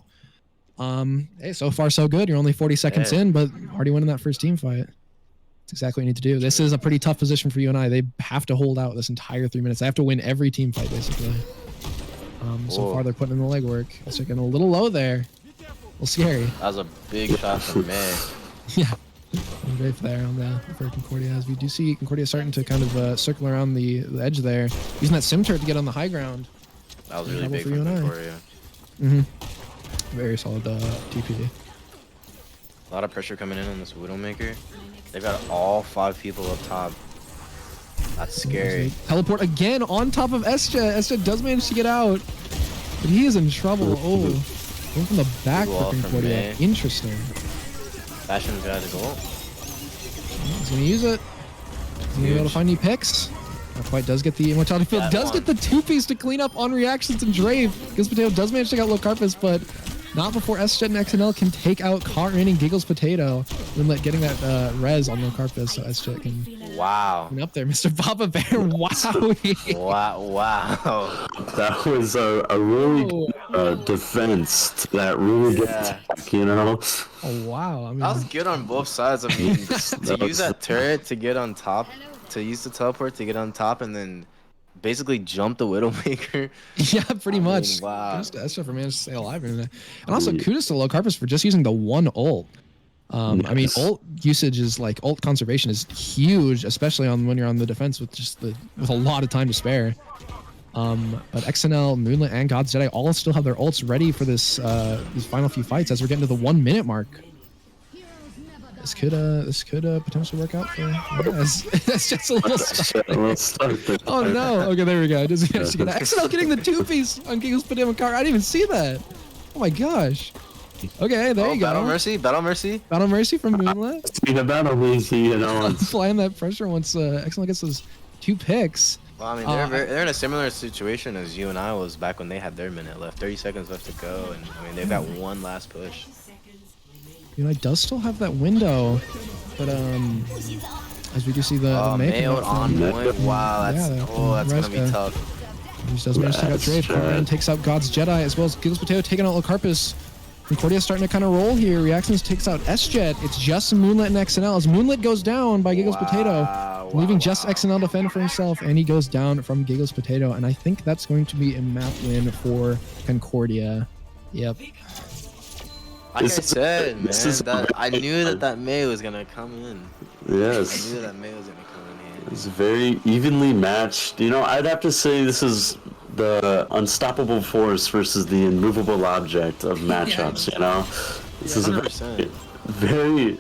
Hey, so far so good. You're only 40 seconds in, but already winning that first team fight. That's exactly what you need to do. This is a pretty tough position for UNI. They have to hold out this entire 3 minutes. They have to win every team fight basically. So far they're putting in the legwork. It's getting a little low there. A little scary.
That was a big shot from May.
Yeah. Right there on the for Concordia, as we do see Concordia starting to kind of circle around the edge there, using that sim turret to get on the high ground.
That was really big for Concordia.
Very solid TP.
A lot of pressure coming in on this Widowmaker. They've got all 5 people up top. That's scary.
Teleport again on top of S-Jet. S-Jet does manage to get out, but he is in trouble. Oh, going from the back for Concordia. Interesting.
Bastion's got his ult.
He's gonna use it. He's gonna be able to find any picks. Not quite does get the immortality field. Does get the 2-piece to clean up on reactions and Drave. Giggles Potato does manage to take out Low Carpus, but not before S-Jet and XNL can take out Caught Rain and Giggles Potato. Then getting that res on Low Carpus, so S-Jet can.
Wow.
Up there, Mr. Papa Bear. Wow.
Wow.
That was a really good defense to that really good attack, you know?
Oh wow! I mean,
That was good on both sides. I mean, to use that turret to get on top, to use the teleport to get on top, and then basically jump the Widowmaker.
yeah, pretty much.
mean, wow.
Kudos to Estra for managing to stay alive, and also kudos to Locarpus for just using the one ult. I mean, ult usage is like ult conservation is huge, especially on when you're on the defense with with a lot of time to spare. But XNL, Moonlit, and God's Jedi all still have their ults ready for this these final few fights as we're getting to the 1 minute mark. This could potentially work out for guys. That's just a little stuck. Oh no! Okay, there we go. Just XNL getting the 2-piece on Giggles Padilla car. I didn't even see that. Oh my gosh. Okay, there you go.
Battle Mercy, Battle Mercy.
Battle Mercy from Moonlit.
The Battle Mercy, you know.
Applying that pressure once XNL gets those 2 picks.
Well, I mean, they're in a similar situation as UNI was back when they had their minute left, 30 seconds left to go, and I mean they've got one last push.
UNI does still have that window, but as we do see the
Mayo on point. Wow, that's gonna be tough.
He just does manage to take out Drape and takes out God's Jedi as well as Giggles Potato taking out Locarpus. Concordia starting to kind of roll here. Reactions takes out S-Jet. It's just Moonlit and XNL as Moonlit goes down by Giggles Potato, leaving just XNL to fend for himself, and he goes down from Giggles Potato. And I think that's going to be a map win for Concordia. Yep.
Like I said, man, I knew that May was gonna come in.
Yes.
I knew that May was gonna come in here.
It's very evenly matched. You know, I'd have to say this is the unstoppable force versus the immovable object of matchups, you know? This is a very,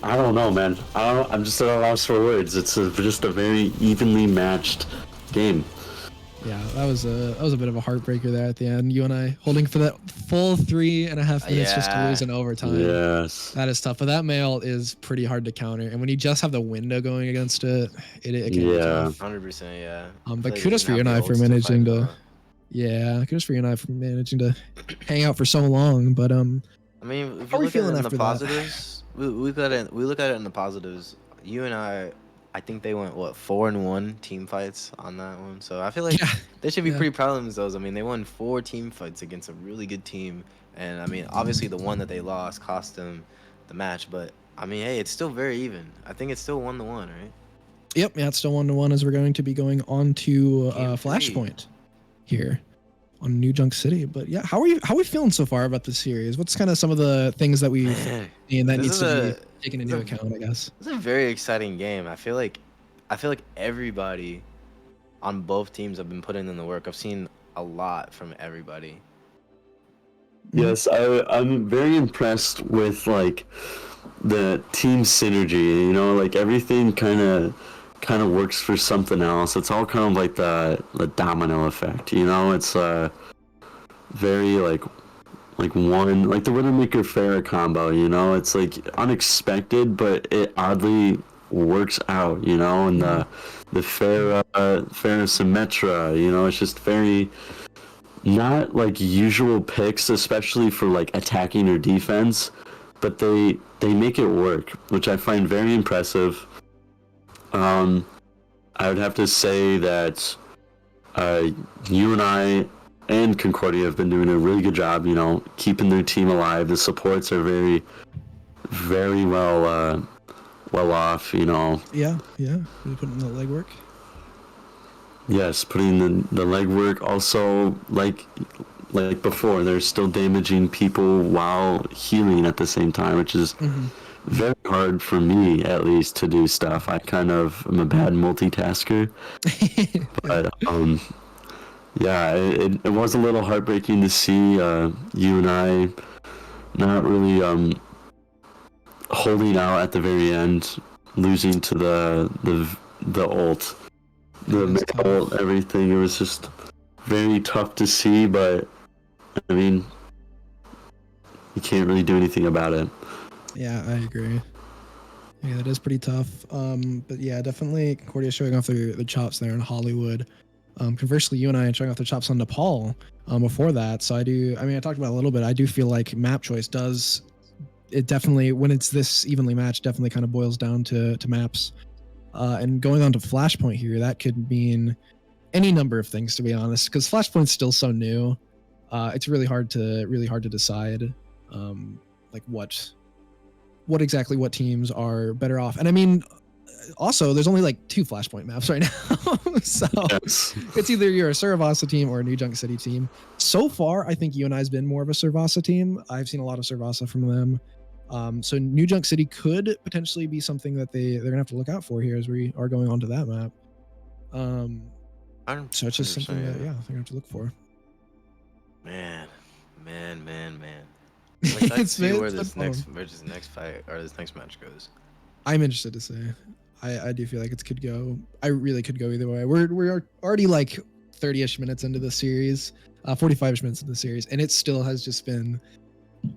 I don't know, man. I'm just at a loss for words. It's just a very evenly matched game.
Yeah, that was a bit of a heartbreaker there at the end. UNI holding for that full 3.5 minutes just to lose in overtime.
Yes.
That is tough, but that mail is pretty hard to counter. And when you just have the window going against it, it can be tough.
100%, yeah.
But kudos for UNI for managing to, kudos for UNI for managing to hang out for so long. But
I mean, if you look at it in the positives, we look at it in the positives. UNI, I think they went 4-1 team fights on that one. So I feel like they should be pretty proud of themselves. I mean, they won 4 team fights against a really good team, and I mean, obviously the one that they lost cost them the match. But I mean, hey, it's still very even. I think it's still 1-1, right?
Yep, yeah, it's still 1-1 as we're going to be going on to Flashpoint here on New Junk City. But yeah, how are we feeling so far about this series? What's kind of some of the things that we've seen that needs to be taken into account, I guess?
It's a very exciting game. I feel like everybody on both teams have been putting in the work. I've seen a lot from everybody.
Yes, I'm very impressed with like the team synergy. You know, like everything kind of works for something else. It's all kind of like the domino effect. You know, it's very like one, like the Widowmaker Pharah combo. You know, it's like unexpected, but it oddly works out. You know, and the Pharah Symmetra. You know, it's just very not like usual picks, especially for like attacking or defense, but they make it work, which I find very impressive. I would have to say that UNI and Concordia have been doing a really good job, you know, keeping their team alive. The supports are very, very well off, you know.
Yeah. Really putting in the legwork.
Yes, putting the legwork. Also, like before, they're still damaging people while healing at the same time, which is very hard for me, at least, to do stuff. I kind of am a bad multitasker. But yeah, it was a little heartbreaking to see UNI not really holding out at the very end, losing to the ult. The ult, everything. It was just very tough to see, but I mean, you can't really do anything about it.
Yeah, I agree. Yeah, that is pretty tough. But yeah, definitely Concordia showing off the chops there in Hollywood. Conversely, UNI showing off their chops on Nepal before that. So I talked about it a little bit. I do feel like map choice it definitely, when it's this evenly matched, definitely kind of boils down to maps. And going on to Flashpoint here, that could mean any number of things, to be honest, because Flashpoint's still so new. it's really hard to decide like what exactly what teams are better off. And I mean, also there's only like 2 Flashpoint maps right now, so it's either you're a Cervasa team or a New Junk City team. So far I think UNI has been more of a Cervasa team. I've seen a lot of Cervasa from them. So New Junk City could potentially be something that they're gonna have to look out for here as we are going onto that map. So it's just something that they're gonna have to look for.
Man. I'm excited to see where this next fight or this next match goes.
I'm interested to say. I do feel like it could go. I really could go either way. We're already like 30-ish minutes into the series, 45-ish minutes into the series, and it still has just been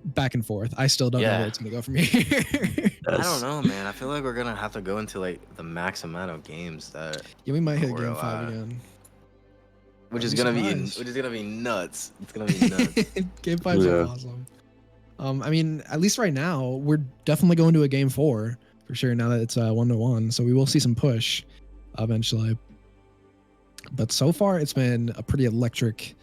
back and forth. I still don't know where it's gonna go from here.
I don't know, man. I feel like we're gonna have to go into like the max amount of games that.
Yeah, we might hit game 5 again.
Which is gonna be nuts. It's gonna be nuts.
Game 5 is awesome. I mean, at least right now, we're definitely going to a game 4 for sure. Now that it's 1-1, so we will see some push eventually. But so far, it's been a pretty electric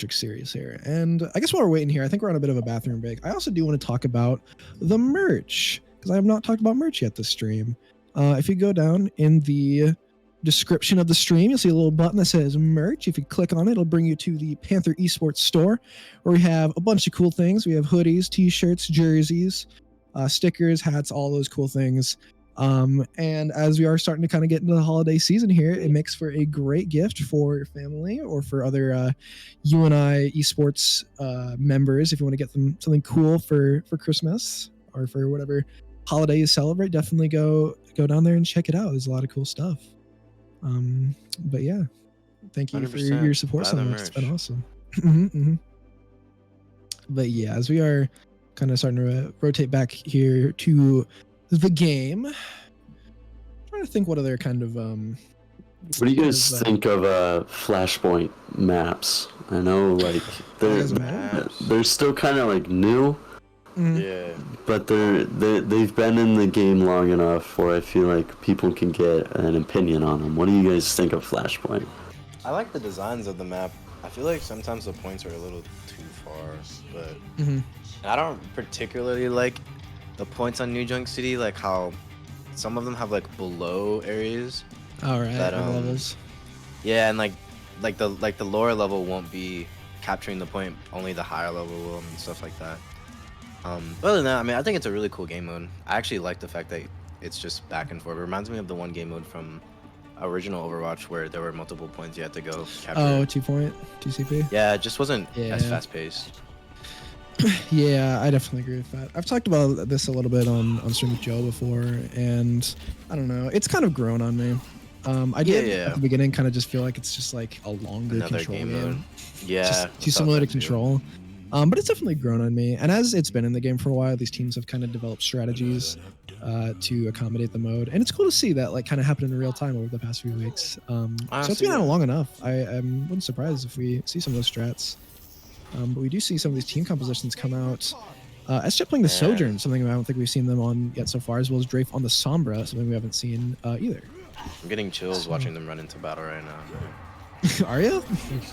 series here. And I guess while we're waiting here, I think we're on a bit of a bathroom break. I also do want to talk about the merch because I have not talked about merch yet this stream. If you go down in the description of the stream, you'll see a little button that says merch. If you click on it, it'll bring you to the Panther Esports store, where we have a bunch of cool things. We have hoodies, t-shirts, jerseys, stickers, hats, all those cool things. And as we are starting to kind of get into the holiday season here, it makes for a great gift for your family or for other UNI esports members. If you want to get them something cool for Christmas or for whatever holiday you celebrate, definitely go down there and check it out. There's a lot of cool stuff. But yeah, thank you for your support on that. It's been awesome. But yeah, as we are kind of starting to rotate back here to the game, I'm trying to think what other kind of
what do you guys think of Flashpoint maps? I know like they're still kind of like new.
Yeah,
but they've been in the game long enough where I feel like people can get an opinion on them. What do you guys think of Flashpoint?
I like the designs of the map. I feel like sometimes the points are a little too far, but I don't particularly like the points on New Junk City, like how some of them have like below areas.
All right, that, levels.
Yeah, and like the lower level won't be capturing the point, only the higher level will, and stuff like that. Other than that, I mean, I think it's a really cool game mode. I actually like the fact that it's just back and forth. It reminds me of the one game mode from original Overwatch where there were multiple points you had to go capture.
Oh, 2-point TCP?
Yeah, it just wasn't as fast-paced.
Yeah, I definitely agree with that. I've talked about this a little bit on Stream with Joe before, and I don't know, it's kind of grown on me. I did at the beginning kind of just feel like it's just like a longer control game mode.
Yeah,
just too similar to Control. But it's definitely grown on me. And as it's been in the game for a while, these teams have kind of developed strategies to accommodate the mode. And it's cool to see that like kind of happen in real time over the past few weeks. So it's been out long enough. I wouldn't surprise if we see some of those strats. But we do see some of these team compositions come out. SJ playing the Sojourn, something I don't think we've seen them on yet so far, as well as Drafe on the Sombra, something we haven't seen either.
I'm getting chills watching them run into battle right now.
Are you?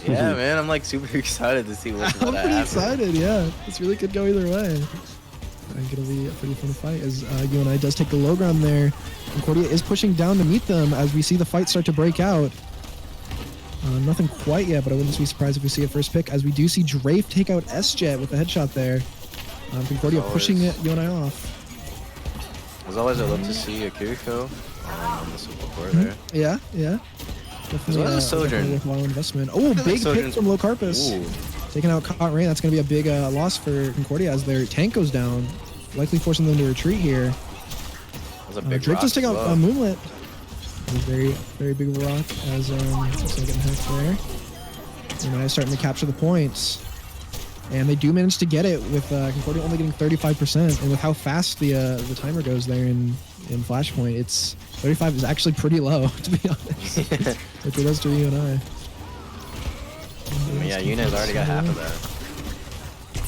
Yeah, man. I'm like super excited to see what's going to happen.
I'm pretty excited, yeah. This really could go either way. I think it'll be a pretty fun fight as UNI does take the low ground there. Concordia is pushing down to meet them as we see the fight start to break out. Nothing quite yet, but I wouldn't be surprised if we see a first pick as we do see Drafe take out S-Jet with a headshot there. Concordia pushing UNI off.
As always, I love to see a Kiriko on the support there.
Yeah. Definitely
a Sojourn.
Worthwhile investment. Oh, big pick from Low Carpus. Taking out Caught Rain. That's going to be a big loss for Concordia as their tank goes down, likely forcing them to retreat here. Drake does take out Moonlit. Very, very big of a rock as it's getting hacked there. UNI is starting to capture the points. And they do manage to get it with Concordia only getting 35%. And with how fast the timer goes there in Flashpoint, it's 35 is actually pretty low, to be honest. If it does to UNI.
Yeah, UNI's already got half of that.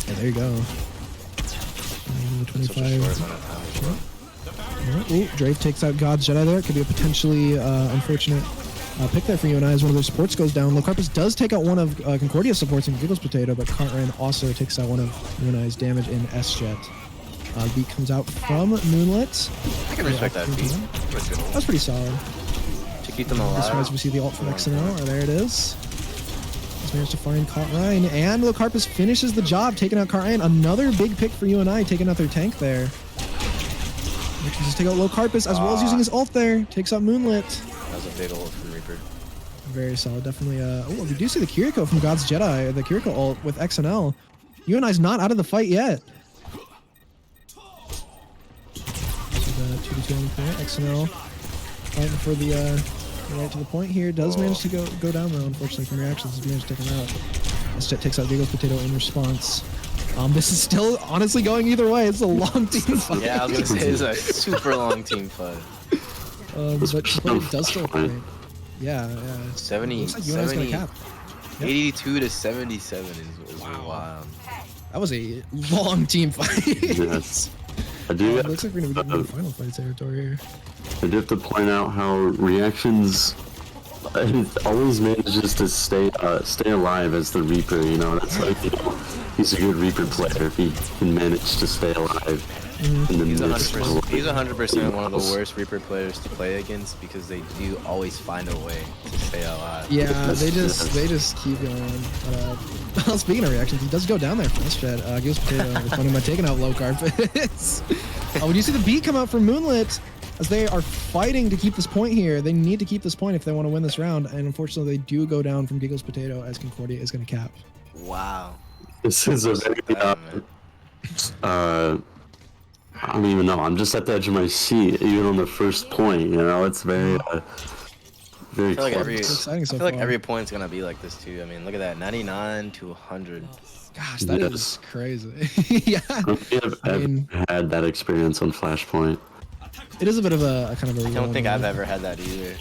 Yeah, there you go. 25. Ooh, Drake takes out God's Jedi there. Could be a potentially unfortunate pick there for UNI as one of their supports goes down. Locarpus does take out one of Concordia's supports in Giggles Potato, but Cartran also takes out one of UNI's damage in S-Jet. Beat comes out from Moonlit.
I can respect that beat.
That's pretty solid.
To keep them
As
alive.
we see the ult from XNL, there it is. He's managed to find Cartran, and Locarpus finishes the job, taking out Cartran. Another big pick for UNI, taking out their tank there. He can just take out Locarpus as well as using his ult there. Takes out Moonlit.
That was a big ult from Reaper.
Very solid, definitely. Oh, we do see the Kiriko from God's Jedi, the Kiriko ult with XNL. UNI's not out of the fight yet. 2-2 on the point. XNL fighting for the right to the point here. Does manage to go down though, unfortunately, from reactions. Has managed to take him out. S-Jet takes out Giggles Potato in response. This is still honestly going either way. It's a long team fight.
Yeah, I was gonna say it's a super long team fight.
But Concordia does still fight. Yeah.
70,
Looks like UNI's gonna cap. Yep.
82 to 77 is wild.
That was a long team fight.
Yes. I do.
Looks like we're gonna be getting into final fight territory here.
I do have to point out how reactions always manages to stay alive as the Reaper. You know, that's like, he's a good Reaper player if he can manage to stay alive. In the
He's
midst of
100%. He's 100% one of the worst Reaper players to play against because they do always find a way to stay alive.
Yeah, they just keep going. Well, speaking of reactions, he does go down there for this shit. Giggles Potato responding by taking out Locarpus. When you see the beat come out from Moonlit, as they are fighting to keep this point here, they need to keep this point if they want to win this round, and unfortunately they do go down from Giggles Potato as Concordia is going to cap.
Wow.
This is a very I don't even know. I'm just at the edge of my seat, even on the first point. You know, it's very very
I feel like
close.
every point's gonna be like this too. I mean, look at that, 99 to 100.
Gosh, that is crazy. Yeah.
We have ever had that experience on Flashpoint.
It is a bit of a kind of a.
I don't think I've ever had that either.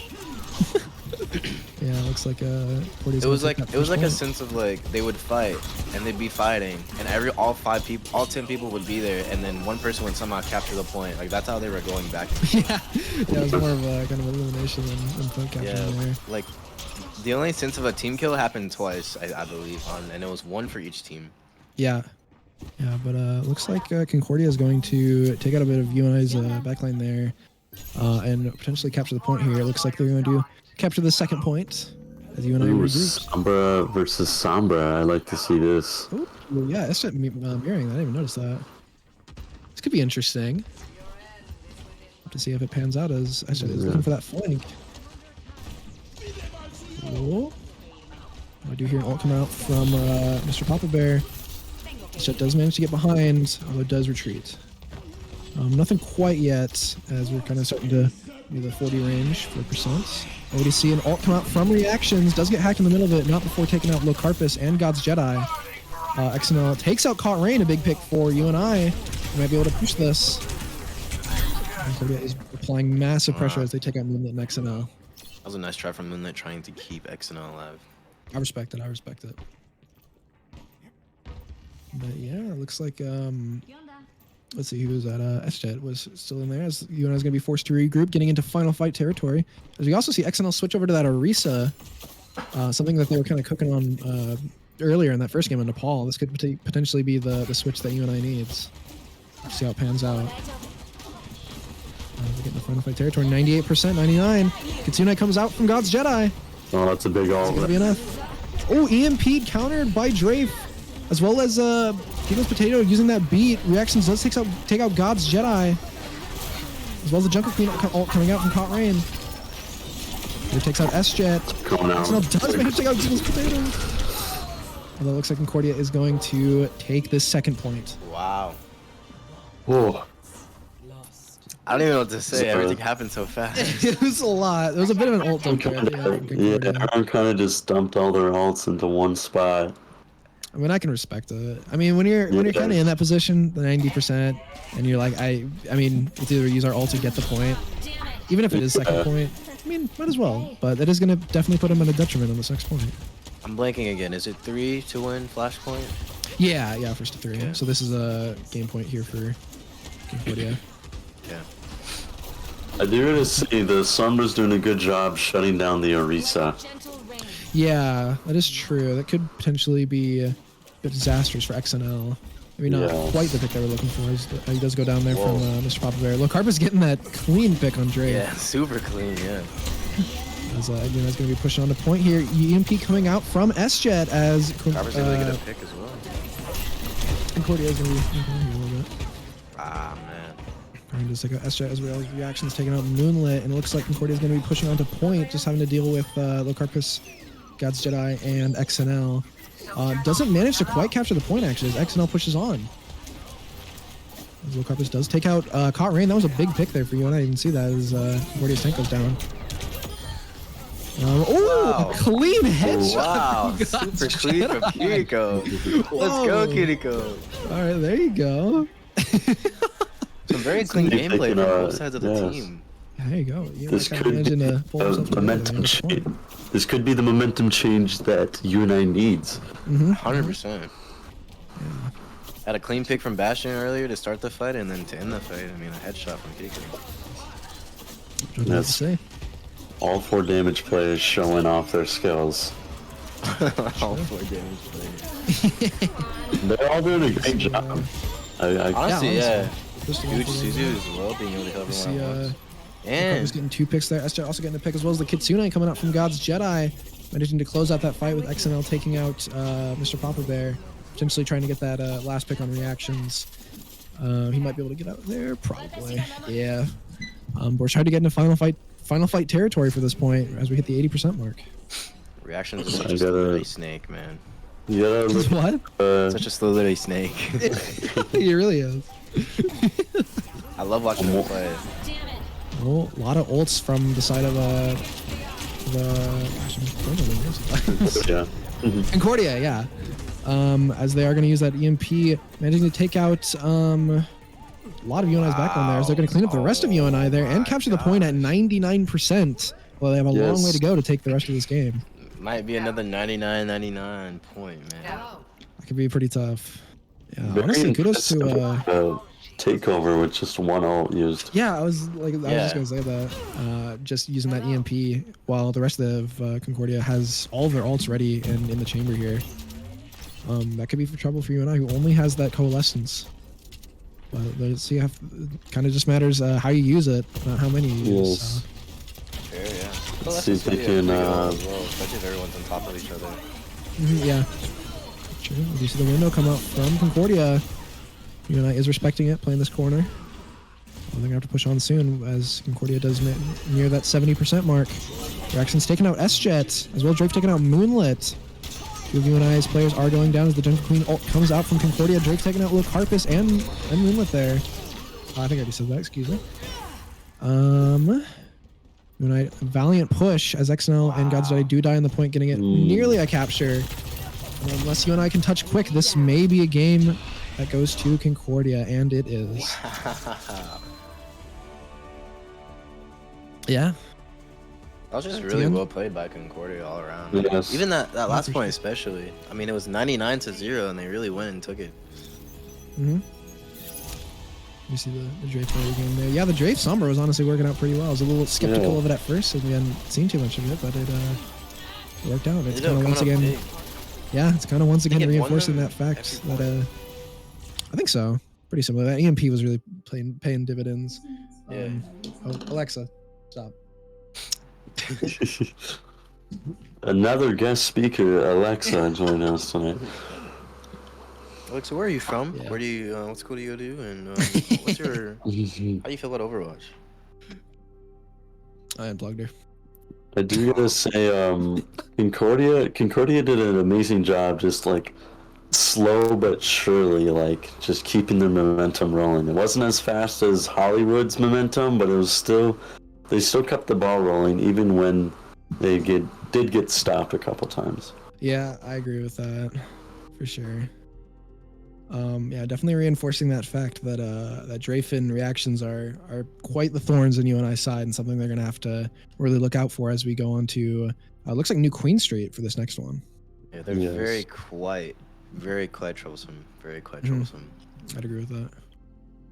Yeah, it looks like
it was like a sense of like they would fight and they'd be fighting and all 10 people would be there and then one person would somehow capture the point. Like that's how they were going back.
Yeah, it was more of a kind of elimination than point capture there.
Like the only sense of a team kill happened twice, I believe, and it was one for each team.
Yeah, but looks like Concordia is going to take out a bit of UNI's backline there, and potentially capture the point here. It looks like they're going to capture the second point as UNI regroups.
Sombra versus Sombra. I like to see this.
Ooh, yeah, that's mirroring. I didn't even notice that. This could be interesting. Have to see if it pans out as I said, is looking for that flank. Oh, I do hear an ult come out from Mr. Papa Bear. Shut does manage to get behind, although it does retreat. Nothing quite yet, as we're kind of starting to be the 40 range, 4%. Already see an ult come out from reactions, does get hacked in the middle of it, not before taking out Locarpus and God's Jedi. XNL takes out Caught Rain, a big pick for UNI. They might be able to push this. Concordia is applying massive pressure as they take out Moonlit and XNL.
That was a nice try from Moonlit trying to keep XNL alive.
I respect it. But yeah, it looks like let's see who was at S-Jet was still in there as UNI is going to be forced to regroup, getting into final fight territory. As we also see XNL switch over to that Orisa, something that they were kind of cooking on earlier in that first game in Nepal. This could potentially be the switch that UNI needs. Let's see how it pans out. We get in the final fight territory, 98%, 99. Kitsune comes out from God's Jedi.
Oh, that's a big ult.
Is it gonna be enough? Oh, EMP'd countered by Drafe, as well as Giggles Potato using that beat. Reactions does take out God's Jedi, as well as the Junker Queen ult coming out from Caught Rain. It takes out S-Jet. Does manage to take out Giggles Potato. Although it looks like Concordia is going to take this second point.
Wow.
Whoa.
I don't even know what to say. Everything happened so fast.
It was a lot. There was a bit of an ult dump there.
Yeah, everyone kind of just dumped all their ults into one spot.
I mean, I can respect it. I mean, when you're kind of in that position, the 90%, and you're like, I mean, it's either use our ult to get the point, even if it is second point. I mean, might as well. But that is going to definitely put him at a detriment on this next point.
I'm blanking again. Is it 3 to win Flashpoint?
Yeah, first to 3.
Yeah.
So this is a game point here for Concordia.
Yeah.
I do gotta say, the Sombra's doing a good job shutting down the Orisa.
Yeah, that is true. That could potentially be a bit disastrous for XNL. Maybe not quite the pick they were looking for. He does go down there from Mr. Papa Bear. Look, Harper's getting that clean pick on Drake.
Yeah, super clean, yeah.
As again, that's going to be pushing on the point here. EMP coming out from S-Jet as
Harper's able to get a pick as well.
Concordia is going to be here a little bit.
Ah, man.
Trying to take out S-Jet as well. Reactions taking out Moonlit, and it looks like Concordia is going to be pushing onto point, just having to deal with Locarpus, God's Jedi, and XNL. Doesn't manage to quite capture the point, actually, as XNL pushes on. As Locarpus does take out Caught Rain. That was a big pick there for you, and I didn't see that as Concordia's tank goes down.
Wow.
Clean headshot.
Wow, super clean from Kiriko. Let's go, Kiriko.
All right, there you go.
Some very clean gameplay from both sides of the team.
There you go.
This could be momentum change. This could be the momentum change that UNI needs.
100%. Had a clean pick from Bastion earlier to start the fight, and then to end the fight, I mean, a headshot from Kiriko.
That's say.
All 4 damage players showing off their skills.
All 4 damage players.
They're all doing a great job.
Honestly, yeah.
Huge
Suzu as well, being able to cover one on one. And
he's getting 2 picks there. Esther also getting a pick, as well as the Kitsune coming out from God's Jedi, managing to close out that fight with XNL taking out Mr. Papa Bear, potentially trying to get that last pick on reactions. He might be able to get out there, probably. Yeah. But we're trying to get into final fight territory for this point as we hit the 80% mark.
Reactions is such a slowly snake, man.
Yeah.
What?
Such a slowly snake.
He really is.
I love watching him play.
Oh, a lot of ults from the side of Concordia, yeah. As they are going to use that EMP, managing to take out a lot of UNI's back on there, as they're going to clean up the rest of UNI there and capture the point at 99%. Well, they have a long way to go to take the rest of this game.
Might be another 99 point, man.
That could be pretty tough. Yeah, honestly, kudos to
takeover with just 1 ult used.
Yeah, I was just gonna say that. Just using that EMP while the rest of Concordia has all of their ults ready and in the chamber here. That could be for trouble for UNI, who only has that coalescence. But let's see, it kind of just matters how you use it, not how many you use.
Yes.
Fair, yeah.
Let's see if they can.
Especially if everyone's on top of each other.
Yeah. True. You see the window come out from Concordia. UNI is respecting it, playing this corner. Well, they're going to have to push on soon as Concordia does near that 70% mark. Reaction's taking out S-Jet, as well as Drake taking out Moonlit. 2 of UNI's players are going down as the Jungle Queen ult comes out from Concordia. Drake taking out Locarpus and Moonlit there. I think I already said that, excuse me. UNI, valiant push as XNL and God's Jedi do die on the point, getting it nearly a capture. And unless UNI can touch quick, this may be a game that goes to Concordia, and it is. Yeah.
That was just really well played by Concordia all around.
Yes.
Even that last point especially. I mean, it was 99-0, and they really went and took it.
You see the Drafe early game there. Yeah, the Drafe Sombra was honestly working out pretty well. I was a little skeptical of it at first, so we hadn't seen too much of it, but it worked out. It's kind of once again... Yeah, it's kind of once again reinforcing that fact that... I think so. Pretty similar. That EMP was really paying dividends.
Yeah.
Oh, Alexa, stop.
Another guest speaker, Alexa, joined us tonight.
Alexa, where are you from?
Yeah.
Where do you? What school do you go to? And what's your? How do you feel about Overwatch?
I unplugged her.
I do gotta say, Concordia did an amazing job, just like slow but surely, like just keeping their momentum rolling. It wasn't as fast as Hollywood's momentum, but it was still, they still kept the ball rolling even when they did get stopped a couple times.
Yeah, I agree with that for sure. Yeah, definitely reinforcing that fact that that Drafin reactions are quite the thorns in UNI's side, and something they're gonna have to really look out for as we go on to looks like New Queen Street for this next one.
Yeah, they're very quite troublesome. Very quite troublesome.
I'd agree with that.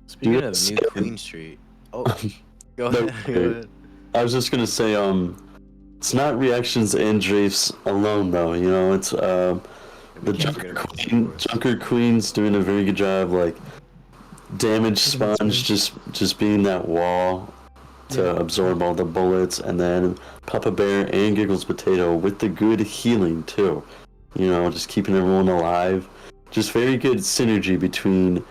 Speaking of New Queen Street, oh, Go ahead. Go ahead.
I was just gonna say, it's not reactions and Drafes alone though. You know, it's the Junker Queen's doing a very good job. Like Damage Sponge just being that wall to absorb all the bullets, and then Papa Bear and Giggles Potato with the good healing too. You know, just keeping everyone alive. Just very good synergy between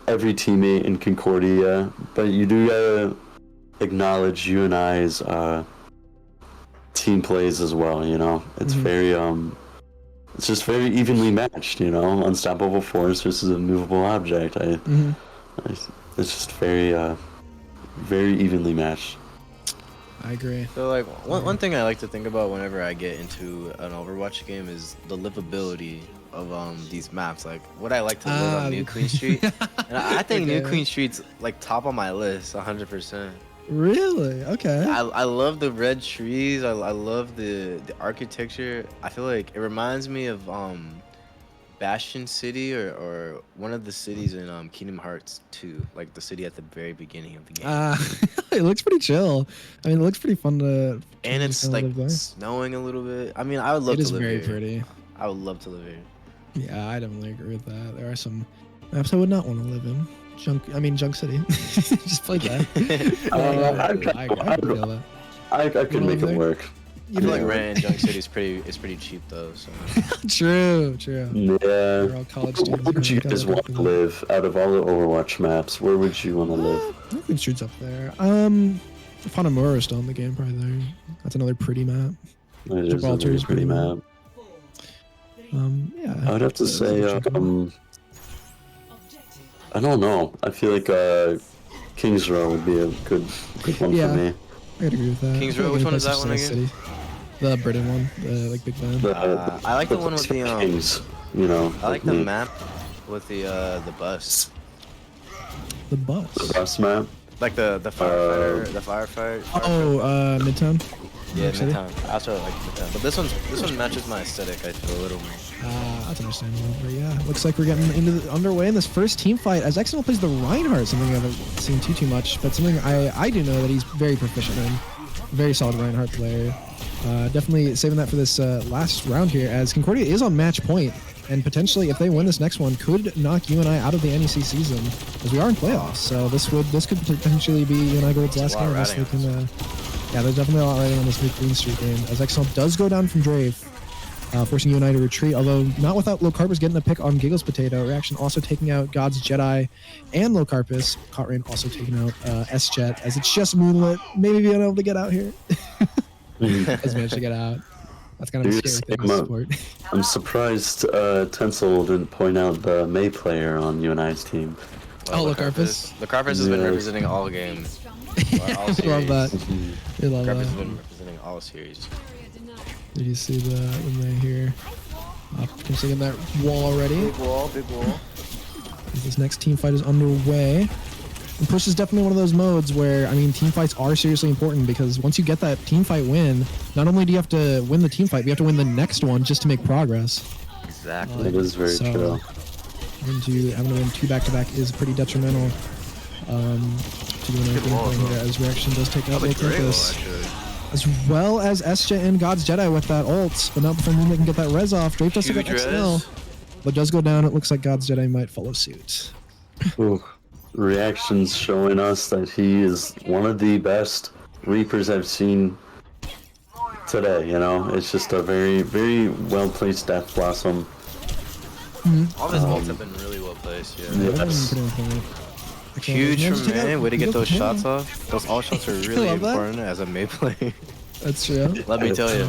every teammate in Concordia. But you do gotta acknowledge UNI's team plays as well. You know, it's very it's just very evenly matched. You know, unstoppable force versus a movable object. It's just very very evenly matched.
I agree.
So like one thing I like to think about whenever I get into an Overwatch game is the livability of these maps. Like would I like to live on New Queen Street? And I think New Queen Street's like top on my list 100%.
Really? Okay.
I love the red trees. I love the architecture. I feel like it reminds me of Bastion City or one of the cities in Kingdom Hearts 2, like the city at the very beginning of the game.
It looks pretty chill. I mean, it looks pretty fun to.
And it's like snowing a little bit. I mean, I would love to live here.
It is very pretty.
I would love to live here.
Yeah, I definitely agree with that. There are some maps I would not want to live in. Junk City. Just play that.
I could make it work.
I feel like rent in Junk City is pretty cheap though. So.
True.
Yeah.
All college students.
Where would you guys want to live out of all the Overwatch maps? Where would you want to live?
I think Street's up there. Fonamura is still in the game, probably there. That's another pretty map.
It is a really pretty map.
Yeah.
I would have to say, I don't know. I feel like Kings Row would be a good one for me.
I'd agree with that.
Kings Row, which one is that one again?
City. The Britain one, the like Big Ben.
I like the one with the
Kings, you know.
I like the map with the bus.
The bus.
The bus map.
Like the firefighter.
Oh, Midtown.
Yeah, Midtown. I also like Midtown, but this one matches my aesthetic. I feel a little more.
That's understandable. But yeah, looks like we're getting underway in this first team fight as XNL plays the Reinhardt, something I haven't seen too much, but something I do know that he's very proficient in. Very solid Reinhardt player. Definitely saving that for this last round here, as Concordia is on match point, and potentially if they win this next one, could knock UNI out of the NEC season, as we are in playoffs. So this could potentially be UNI Gold's last game. Unless they can, yeah, there's definitely a lot riding on this New Queen Street game, as XNL does go down from Drave, forcing UNI to retreat, although not without Locarpus getting a pick on Giggles Potato. Reaction also taking out God's Jedi and Locarpus. Caught Rain also taking out S-Jet, as it's just Moonlit, maybe being able to get out here. Has managed to get out. That's kind of a scary thing in sport.
I'm surprised Tencel didn't point out the May player on UNI's team.
Oh, Locarpus.
Locarpus has been representing all games. All series.
Love that. We love
Locarpus
that.
has been representing all series.
Did you see the May here? Potentially in that wall already.
Big wall.
This next team fight is underway. And Push is definitely one of those modes where, I mean, team fights are seriously important, because once you get that team fight win, not only do you have to win the team fight, but you have to win the next one just to make progress.
Exactly.
It is very true.
Having to win 2 back-to-back is pretty detrimental to doing anything here, as Reaction does take out Locarpus. As well as S-Jet and God's Jedi with that ult, but not before Moonlight can get that res off. Drape does take out XL, but does go down. It looks like God's Jedi might follow suit.
Ooh. Reactions showing us that he is one of the best Reapers I've seen today. You know, it's just a very, very well placed Death Blossom.
All of his ults have been really well placed. Yeah.
Yes.
Huge from May. Way to get those shots off. Those all shots are really important as a May player.
That's true.
Let me tell you.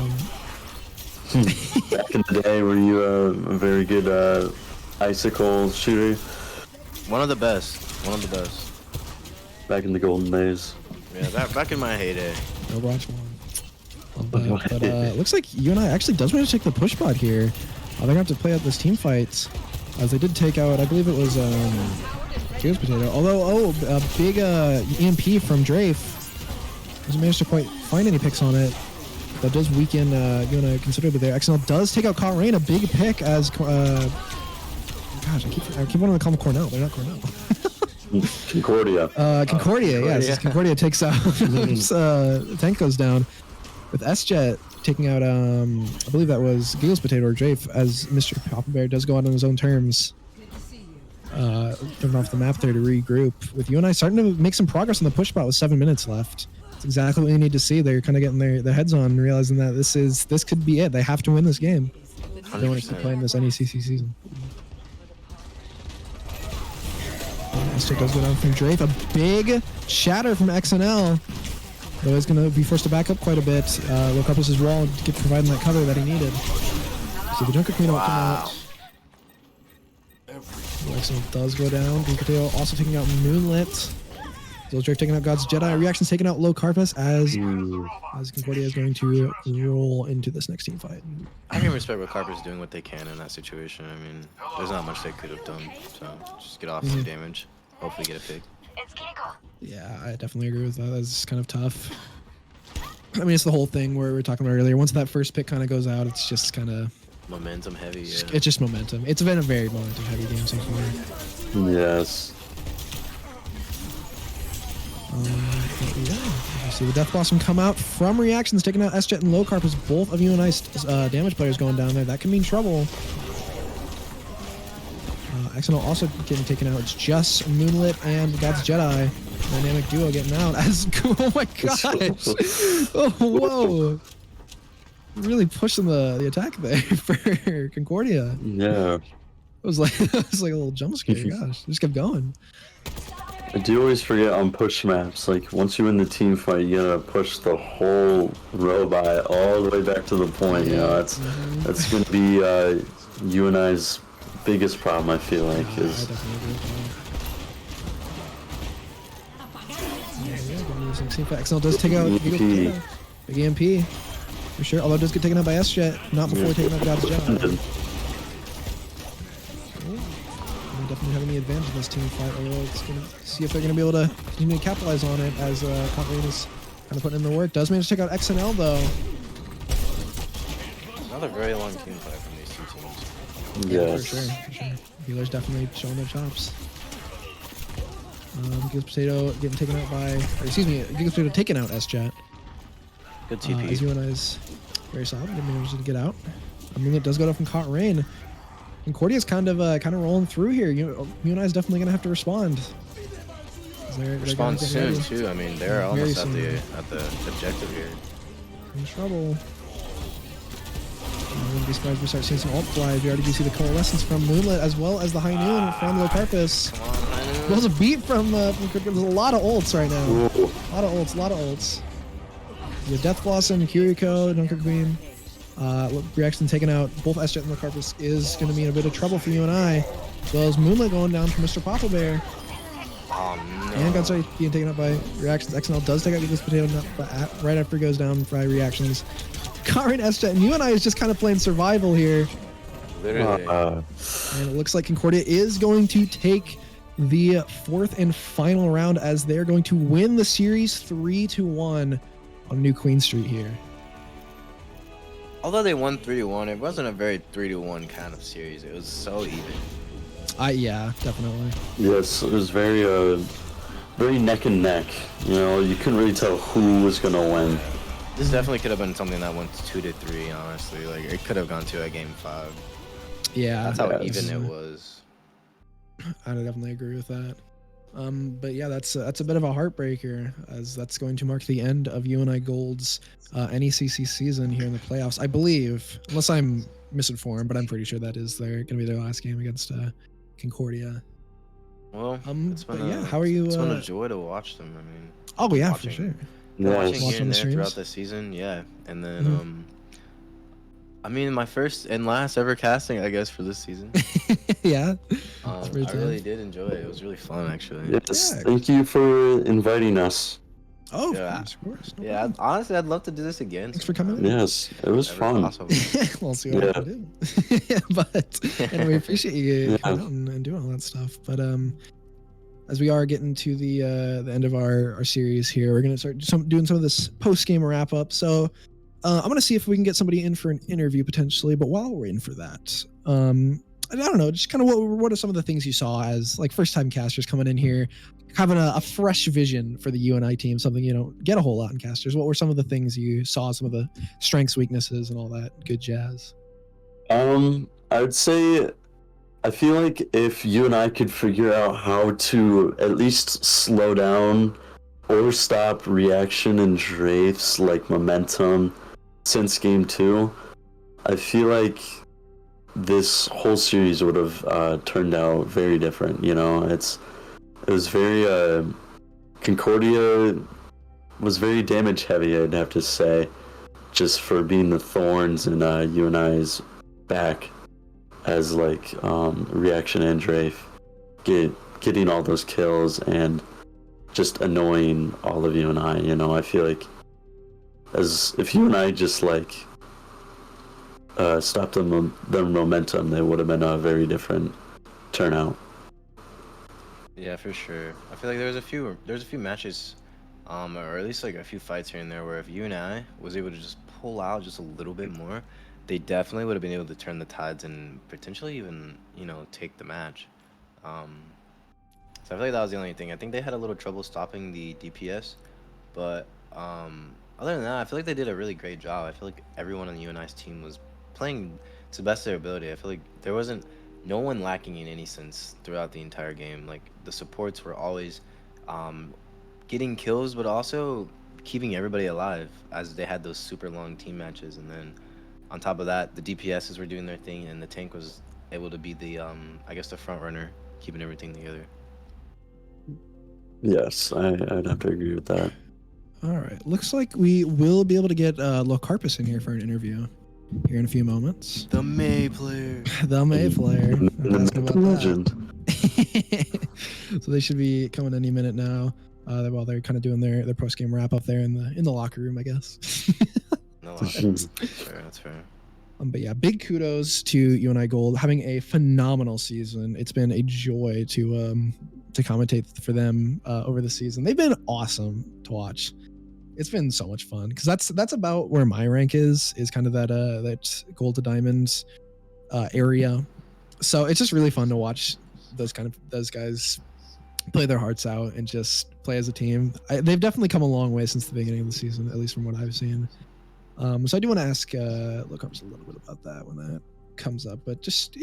Back in the day, were you a very good icicle shooter?
One of the best.
Back in the golden days.
Yeah, back in my heyday.
Overwatch 1. But looks like UNI actually does want to take the push bot here. They're gonna have to play out this team fight, as they did take out, I believe it was Giggles Potato. Although, a big EMP from Drafe. Doesn't manage to quite find any picks on it. That does weaken UNI considerably there. XNL does take out Caught Rain, a big pick as gosh, I keep wanting to call them Cornell. They're not Cornell.
Concordia.
Concordia, yes. Concordia takes out tank goes down with S-Jet taking out I believe that was Giggles Potato or Jafe, as Mr. Papa Bear does go out on his own terms. Jumping off the map there to regroup, with UNI starting to make some progress on the push spot with 7 minutes left. It's exactly what you need to see. They're kind of getting their heads on, realizing that this could be it. They have to win this game. They don't want to keep playing this NECC season. S-Jet does go down from Drafe. A big shatter from XNL. Though he's going to be forced to back up quite a bit. Look up his wall to get providing that cover that he needed. So the Junker Queen will come out. XNL does go down. Concordia also taking out Moonlit. Zoldrake taking out God's Jedi. Reactions taking out Low Carpus as Concordia is going to roll into this next team fight.
I can respect what Carper's doing what they can in that situation. I mean, there's not much they could have done. So just get off some damage. Hopefully get a pick.
Yeah, I definitely agree with that. That's kind of tough. I mean, it's the whole thing where we were talking about earlier. Once that first pick kind of goes out, it's just kind of
momentum heavy. Yeah.
It's just momentum. It's been a very momentum heavy game so far.
Yes.
Yeah, you see the Death Blossom come out from reactions, taking out S-Jet and Low Carpus. Both of UNI's damage players going down there. That can mean trouble. XNL also getting taken out. It's just Moonlit and God's Jedi. Dynamic duo getting out. As oh my gosh! Oh whoa! Really pushing the attack there for Concordia.
Yeah.
It was like a little jump scare. Gosh, just kept going.
I do always forget on push maps, like once you win the team fight, you gotta push the whole robot all the way back to the point. You know, that's gonna be UNI's biggest problem. I feel like is.
XNL does take out big EMP for sure. Although it does get taken out by S-Jet, not before taking out God's Jedi. Definitely having the advantage in this team fight, although it's gonna see if they're gonna be able to continue to capitalize on it as Concordia is kind of putting in the work. Does manage to take out XNL though.
Another very long team fight from these two teams.
Yes.
For sure. Healer's definitely showing their chops. Giggles Potato getting taken out by, or excuse me, Giggles Potato taking out S-Jet.
Good TP.
As UNI is very solid, managed to get out. I mean, it does go down from Caught Rain. Concordia's kind of rolling through here. UNI is definitely gonna have to respond.
Respond soon too. I mean, they're almost at the objective here.
In trouble. I wouldn't be surprised if we start seeing some ult flies. We already do see the Coalescence from Moonlit as well as the High Noon from Low Carpus.
Come on, High Noon.
There's a beat from Concordia. There's a lot of ults right now. A lot of ults. You have Death Blossom, Kiriko, Junker Queen. Reaction taken out. Both S-Jet and Low Carpus is going to be in a bit of trouble for UNI. As well as Moonlit going down for Mr. Papa Bear.
Oh no.
And God's Jedi being taken out by Reactions. XNL does take out Giggles Potato right after he goes down by Reactions. Current S-Jet and UNI is just kind of playing survival here.
Literally.
And it looks like Concordia is going to take the fourth and final round as they're going to win the series 3-1 on New Queen Street here.
Although they won 3-1, it wasn't a very 3-1 kind of series. It was so even.
Yeah, definitely.
Yes, it was very neck and neck. You know, you couldn't really tell who was gonna win.
This definitely could have been something that went 2-3. Honestly, like it could have gone to a game 5.
Yeah,
that's how even it was.
I definitely agree with that. But yeah, that's a bit of a heartbreaker, as that's going to mark the end of UNI Gold's NECC season here in the playoffs. I believe, unless I'm misinformed, but I'm pretty sure that is going to be their last game against Concordia.
Well, it's been
how are you?
It's been a joy to watch them. I mean,
oh yeah, for sure.
Watching here and there throughout the season, yeah, and then I mean, my first and last ever casting, I guess, for this season.
Yeah.
I really did enjoy it. It was really fun, actually.
Yes, thank you for inviting us.
Oh,
yeah.
Of course. No
yeah,
problem.
Honestly, I'd love to do this again.
Thanks for coming in.
Yes, it was fun.
We'll see what I can do. But and we appreciate you coming out and doing all that stuff. But as we are getting to the end of our series here, we're gonna start doing some of this post game wrap up. So I'm gonna see if we can get somebody in for an interview potentially. But while we're waiting for that, I don't know, just kind of what are some of the things you saw as like first time casters coming in here, having a fresh vision for the UNI team, something you don't get a whole lot in casters. What were some of the things you saw, some of the strengths, weaknesses, and all that good jazz?
I would say I feel like if you and I could figure out how to at least slow down or stop reaction and Drafe's like momentum since game 2, I feel like this whole series would have turned out very different. You know, it was very Concordia was very damage heavy, I'd have to say, just for being the thorns in UNI's back as like reaction and Drafe getting all those kills and just annoying all of UNI. You know, I feel like as if UNI just like stopped their momentum, they would have been a very different turnout.
Yeah, for sure. I feel like there's a few matches, or at least like a few fights here and there where if UNI was able to just pull out just a little bit more, they definitely would have been able to turn the tides and potentially even, you know, take the match. So I feel like that was the only thing. I think they had a little trouble stopping the DPS, but other than that, I feel like they did a really great job. I feel like everyone on the UNI's team was playing to the best of their ability. I feel like there wasn't no one lacking in any sense throughout the entire game. Like the supports were always getting kills, but also keeping everybody alive as they had those super long team matches. And then on top of that, the DPSs were doing their thing, and the tank was able to be the I guess the front runner, keeping everything together.
Yes, I'd have to agree with that.
All right, looks like we will be able to get Locarpus in here for an interview here in a few moments.
The May player.
The May player.
The legend.
So they should be coming any minute now. While they're kind of doing their post game wrap up there in the locker room, I guess.
No, that's fair. That's fair.
But yeah, big kudos to UNI Gold having a phenomenal season. It's been a joy to commentate for them over the season. They've been awesome to watch. It's been so much fun because that's about where my rank is kind of that gold to diamonds area. So it's just really fun to watch those guys play their hearts out and just play as a team. They've definitely come a long way since the beginning of the season, at least from what I've seen. So I do want to ask Locarpus a little bit about that when that comes up, but just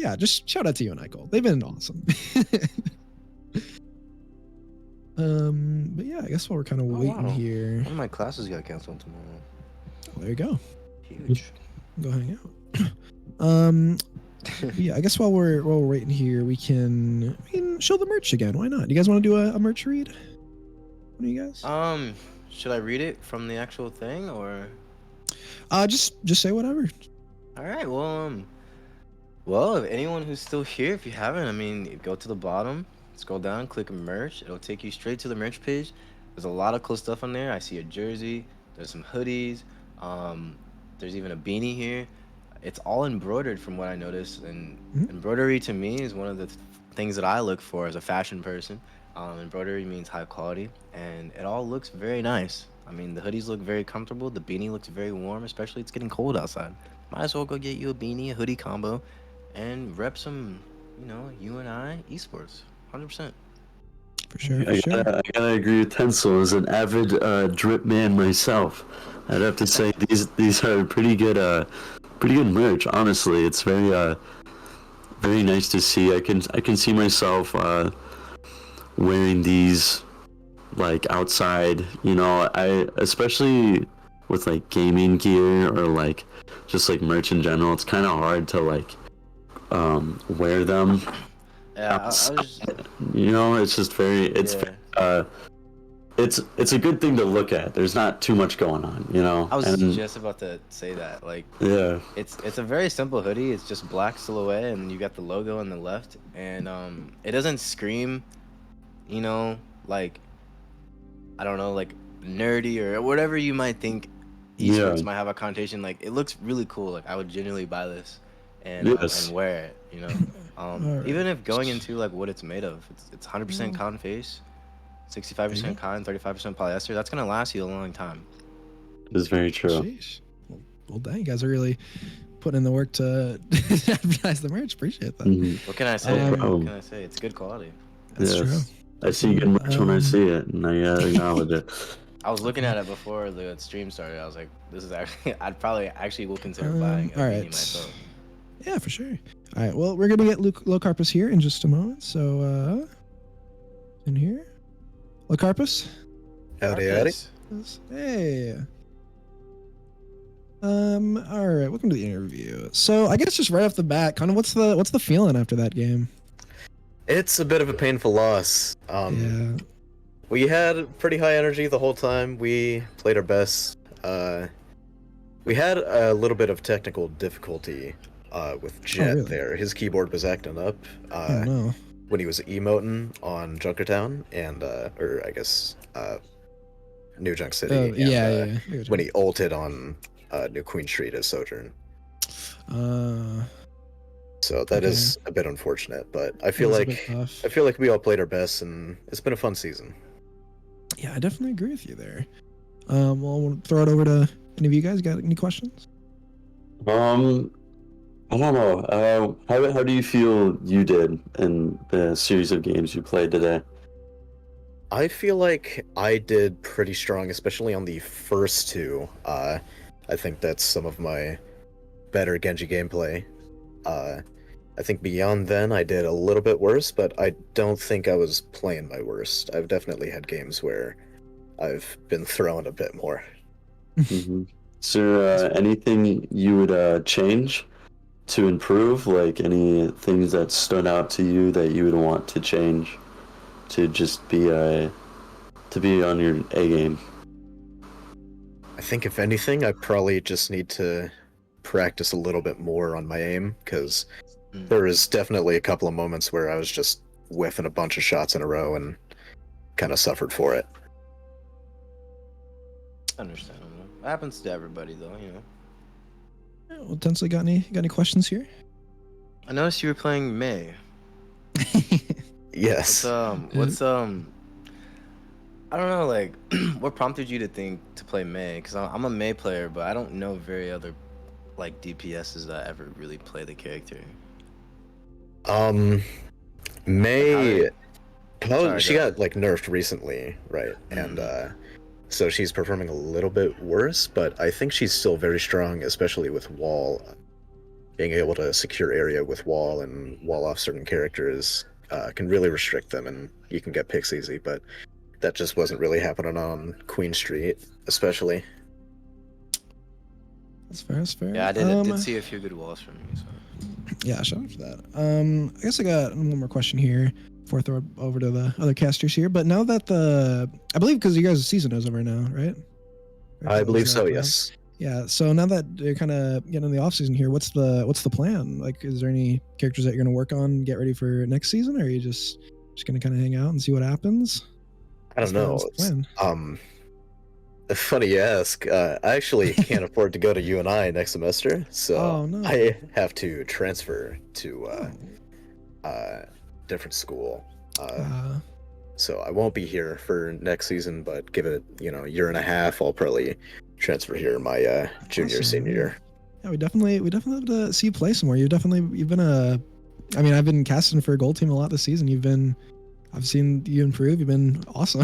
shout out to UNI Gold. They've been awesome. But yeah, I guess while we're kind of waiting here,
one of my classes got canceled tomorrow.
Well, there you go.
Huge.
Go hang out. Yeah, I guess while we're waiting here, we can show the merch again. Why not? Do you guys want to do a merch read? What do you guys?
Should I read it from the actual thing or?
Just say whatever.
All right. Well, if anyone who's still here, if you haven't, go to the bottom, scroll down, click merch. It'll take you straight to the merch page. There's a lot of cool stuff on there. I see a jersey. There's some hoodies. There's even a beanie here. It's all embroidered from what I noticed, and embroidery to me is one of the things that I look for as a fashion person. Embroidery means high quality, and it all looks very nice. The hoodies look very comfortable. The beanie looks very warm, especially it's getting cold outside. Might as well go get you a beanie, a hoodie combo, and rep some, UNI Esports, 100%.
For sure.
I gotta agree with Tencel. As an avid drip man myself, I'd have to say these are pretty good merch. Honestly, it's very nice to see. I can see myself wearing these like outside. I especially with like gaming gear or like just like merch in general. It's kind of hard to like wear them.
Yeah,
it's just very. It's a good thing to look at. There's not too much going on,
I was just about to say that. Like,
yeah,
it's a very simple hoodie. It's just black silhouette, and you got the logo on the left, and it doesn't scream, like, I don't know, like nerdy or whatever you might think esports might have a connotation. Like, it looks really cool. Like, I would genuinely buy this and wear it.
Right.
Even if going into like what it's made of, it's 100% cotton face. 65% cotton, 35% polyester. That's gonna last you a long time.
It's very true.
Sheesh. Well, dang, you guys are really putting in the work to advertise the merch. Appreciate that.
Mhm.
What can I say?
Um,
What can I say? It's good quality.
That's true.
I see good merch when I see it, and I acknowledge it.
I was looking at it before the stream started. I was like, this is actually, I'd probably actually will consider buying a
all
beanie
right.
myself.
Yeah, for sure. All right. Well, we're gonna get Locarpus here in just a moment. So, in here, Locarpus.
Howdy, howdy.
Hey. All right. Welcome to the interview. So, I guess just right off the bat, kind of what's the feeling after that game?
It's a bit of a painful loss.
Yeah.
We had pretty high energy the whole time. We played our best. We had a little bit of technical difficulty with Jet
really?
there. His keyboard was acting up
Oh no.
when he was emoting on Junkertown and, or I guess, New Junk City. And,
Yeah.
when he ulted on New Queen Street as Sojourn. So that is a bit unfortunate, but I feel like we all played our best, and it's been a fun season.
Yeah, I definitely agree with you there. Well, we'll throw it over to any of you guys. Got any questions?
I don't know. How do you feel you did in the series of games you played today?
I feel like I did pretty strong, especially on the first two. I think that's some of my better Genji gameplay. I think beyond then I did a little bit worse, but I don't think I was playing my worst. I've definitely had games where I've been thrown a bit more.
Mm-hmm. Is there anything you would change to improve? Like any things that stood out to you that you would want to change to just be on your A game?
I think if anything, I probably just need to practice a little bit more on my aim, because there was definitely a couple of moments where I was just whiffing a bunch of shots in a row and kind of suffered for it.
Understandable. It happens to everybody, though, you know.
Yeah, well, Tensley, got any questions here?
I noticed you were playing May.
Yes.
What's I don't know, like, what prompted you to think to play May? Because I'm a May player, but I don't know very other, like, DPSs that ever really play the character.
May,
Sorry,
she
go
got like nerfed recently, right? And so she's performing a little bit worse, but I think she's still very strong, especially with wall. Being able to secure area with wall and wall off certain characters can really restrict them, and you can get picks easy, but that just wasn't really happening on Queen Street, especially.
That's fair.
Yeah, I did see a few good walls from you, so.
Yeah, shout out for that. I guess I got one more question here before I throw it over to the other casters here. But now that I believe because you guys' season is over now, right?
I believe so, yes.
Yeah. So now that you're kind of getting in the off season here, what's the plan? Like, is there any characters that you're gonna work on, get ready for next season, or are you just gonna kind of hang out and see what happens?
I don't know.
What's the plan?
Funny you ask. I actually can't afford to go to UNI next semester, so I have to transfer to different school. So I won't be here for next season, but give it a year and a half, I'll probably transfer here my junior senior year.
Yeah, we definitely have to see you play somewhere. You've been I've been casting for a gold team a lot this season. I've seen you improve. You've been awesome.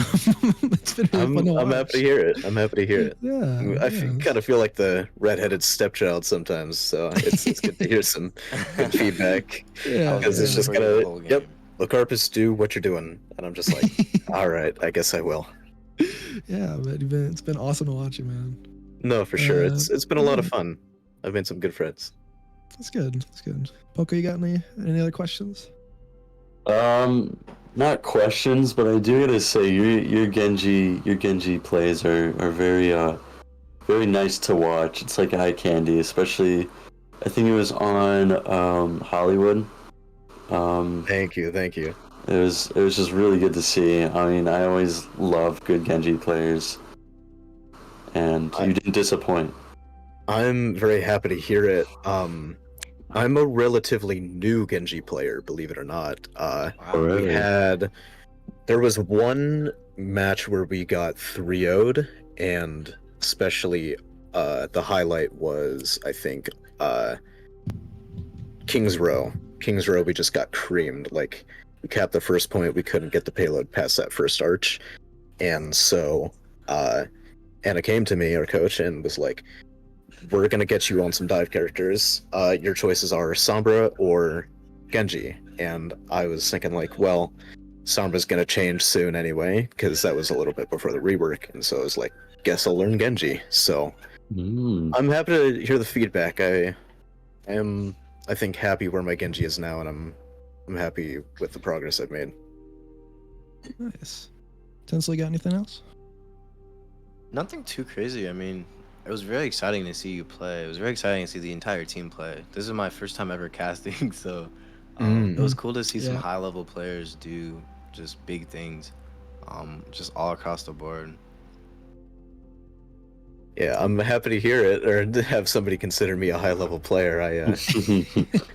It's been really fun to watch.
I'm happy to hear it.
Yeah.
I kind of feel like the redheaded stepchild sometimes, so it's good to hear some good feedback.
Yeah.
Because it's just kind of, yep, Locarpus, do what you're doing. And I'm just like, all right, I guess I will.
Yeah, but it's been awesome to watch you, man.
No, for sure. It's been a lot of fun. I've made some good friends.
That's good. Poco, you got any other questions?
Not questions, but I do gotta say your Genji plays are very very nice to watch. It's like eye candy, especially I think it was on Hollywood.
Thank you.
It was just really good to see. I mean, I always love good Genji players, and you didn't disappoint.
I'm very happy to hear it. I'm a relatively new Genji player, believe it or not. There was one match where we got 3-0'd, and especially the highlight was, I think, King's Row. King's Row, we just got creamed. Like, we capped the first point, we couldn't get the payload past that first arch. And so, Anna came to me, our coach, and was like, we're gonna get you on some dive characters. Your choices are Sombra or Genji. And I was thinking, like, well, Sombra's gonna change soon anyway, because that was a little bit before the rework. And so I was like, guess I'll learn Genji. So I'm happy to hear the feedback. I am, I think, happy where my Genji is now, and I'm happy with the progress I've made.
Nice. Tinsley, got anything else?
Nothing too crazy. I mean, it was very exciting to see you play. It was very exciting to see the entire team play. This is my first time ever casting, so it was cool to see some high-level players do just big things, just all across the board.
Yeah, I'm happy to hear it, or to have somebody consider me a high-level player.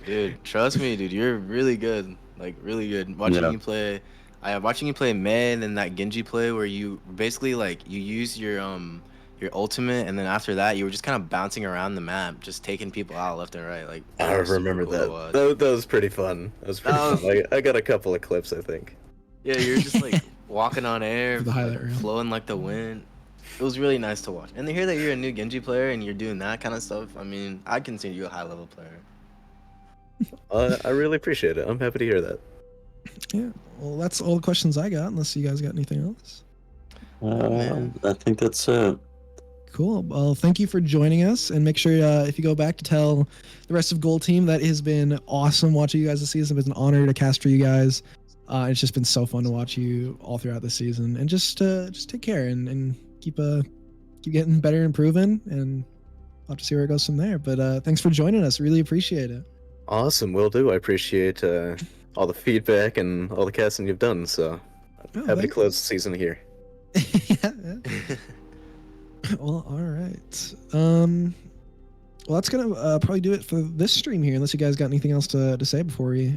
Dude, trust me, dude, you're really good. Like, really good. Watching you play, watching you play mid and that Genji play where you basically, like, you use your ultimate, and then after that, you were just kind of bouncing around the map, just taking people out left and right. Like,
I remember
cool
that. That was pretty fun. That was pretty fun. I got a couple of clips, I think.
Yeah, you're just, like, walking on air,
The highlight reel.
flowing like the wind. It was really nice to watch. And to hear that you're a new Genji player and you're doing that kind of stuff, I mean, I consider you a high-level player.
I really appreciate it. I'm happy to hear that.
Yeah. Well, that's all the questions I got, unless you guys got anything else.
I think that's it.
Cool. Well, thank you for joining us, and make sure if you go back to tell the rest of Gold Team that it has been awesome watching you guys this season. It's been an honor to cast for you guys. It's just been so fun to watch you all throughout the season, and just take care and keep getting better and improving, and I'll have to see where it goes from there. But thanks for joining us. Really appreciate it.
Awesome, will do. I appreciate all the feedback and all the casting you've done. So happy to close the season here.
Yeah. Well, all right. Well, that's gonna probably do it for this stream here, unless you guys got anything else to say before we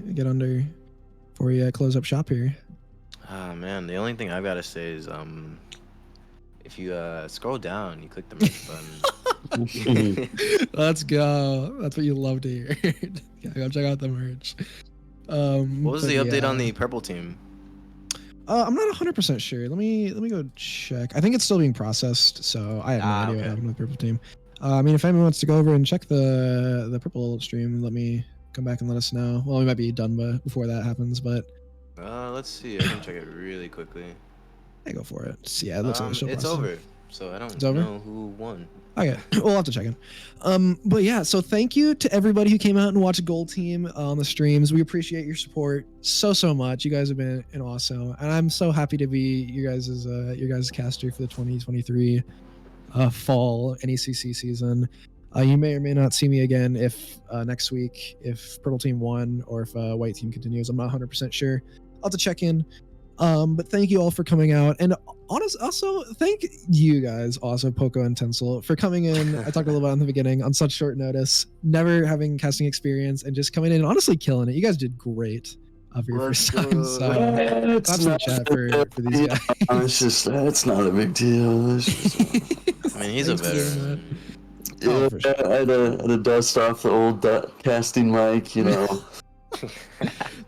close up shop here.
Ah, man, the only thing I've got to say is if you scroll down, you click the merch button.
Let's go. That's what you love to hear. Yeah, go check out the merch.
What was the update on the purple team?
I'm not 100% sure. Let me go check. I think it's still being processed, so I have no idea what happened with the purple team. I mean, if anyone wants to go over and check the purple stream, let me come back and let us know. Well, we might be done before that happens, but
let's see. I can check it really quickly.
I go for it. So, yeah, it looks like
it's over. So I don't know who won.
Okay, we'll have to check in. But yeah, so thank you to everybody who came out and watched Gold Team on the streams. We appreciate your support so much. You guys have been awesome, and I'm so happy to be your guys' caster for the 2023 fall NECC season. You may or may not see me again if next week, if Purple Team won or if White Team continues. I'm not 100% sure. I'll have to check in. But thank you all for coming out, and also thank you guys, also Poco and Tinsel, for coming in. I talked a little about in the beginning on such short notice, never having casting experience, and just coming in and honestly killing it. You guys did great for your first time. So that's the chat for these guys.
It's not a big deal.
I mean, he's a veteran.
Yeah, sure. I had to dust off the old casting mic, you know.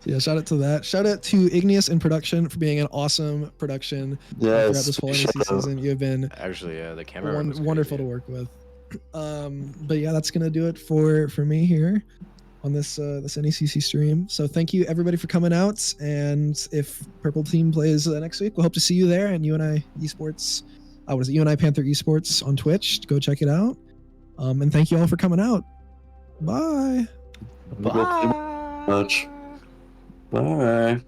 Yeah, shout out to that. Shout out to Igneous in production for being an awesome production throughout this whole NEC season. You have been
actually the camera
wonderful to work with. But yeah, that's gonna do it for me here on this NECC stream. So thank you everybody for coming out, and if Purple Team plays next week, we'll hope to see you there. And UNI Esports, what is it? UNI Panther Esports on Twitch. Go check it out. And thank you all for coming out. Bye.
Bye. Much. Bye.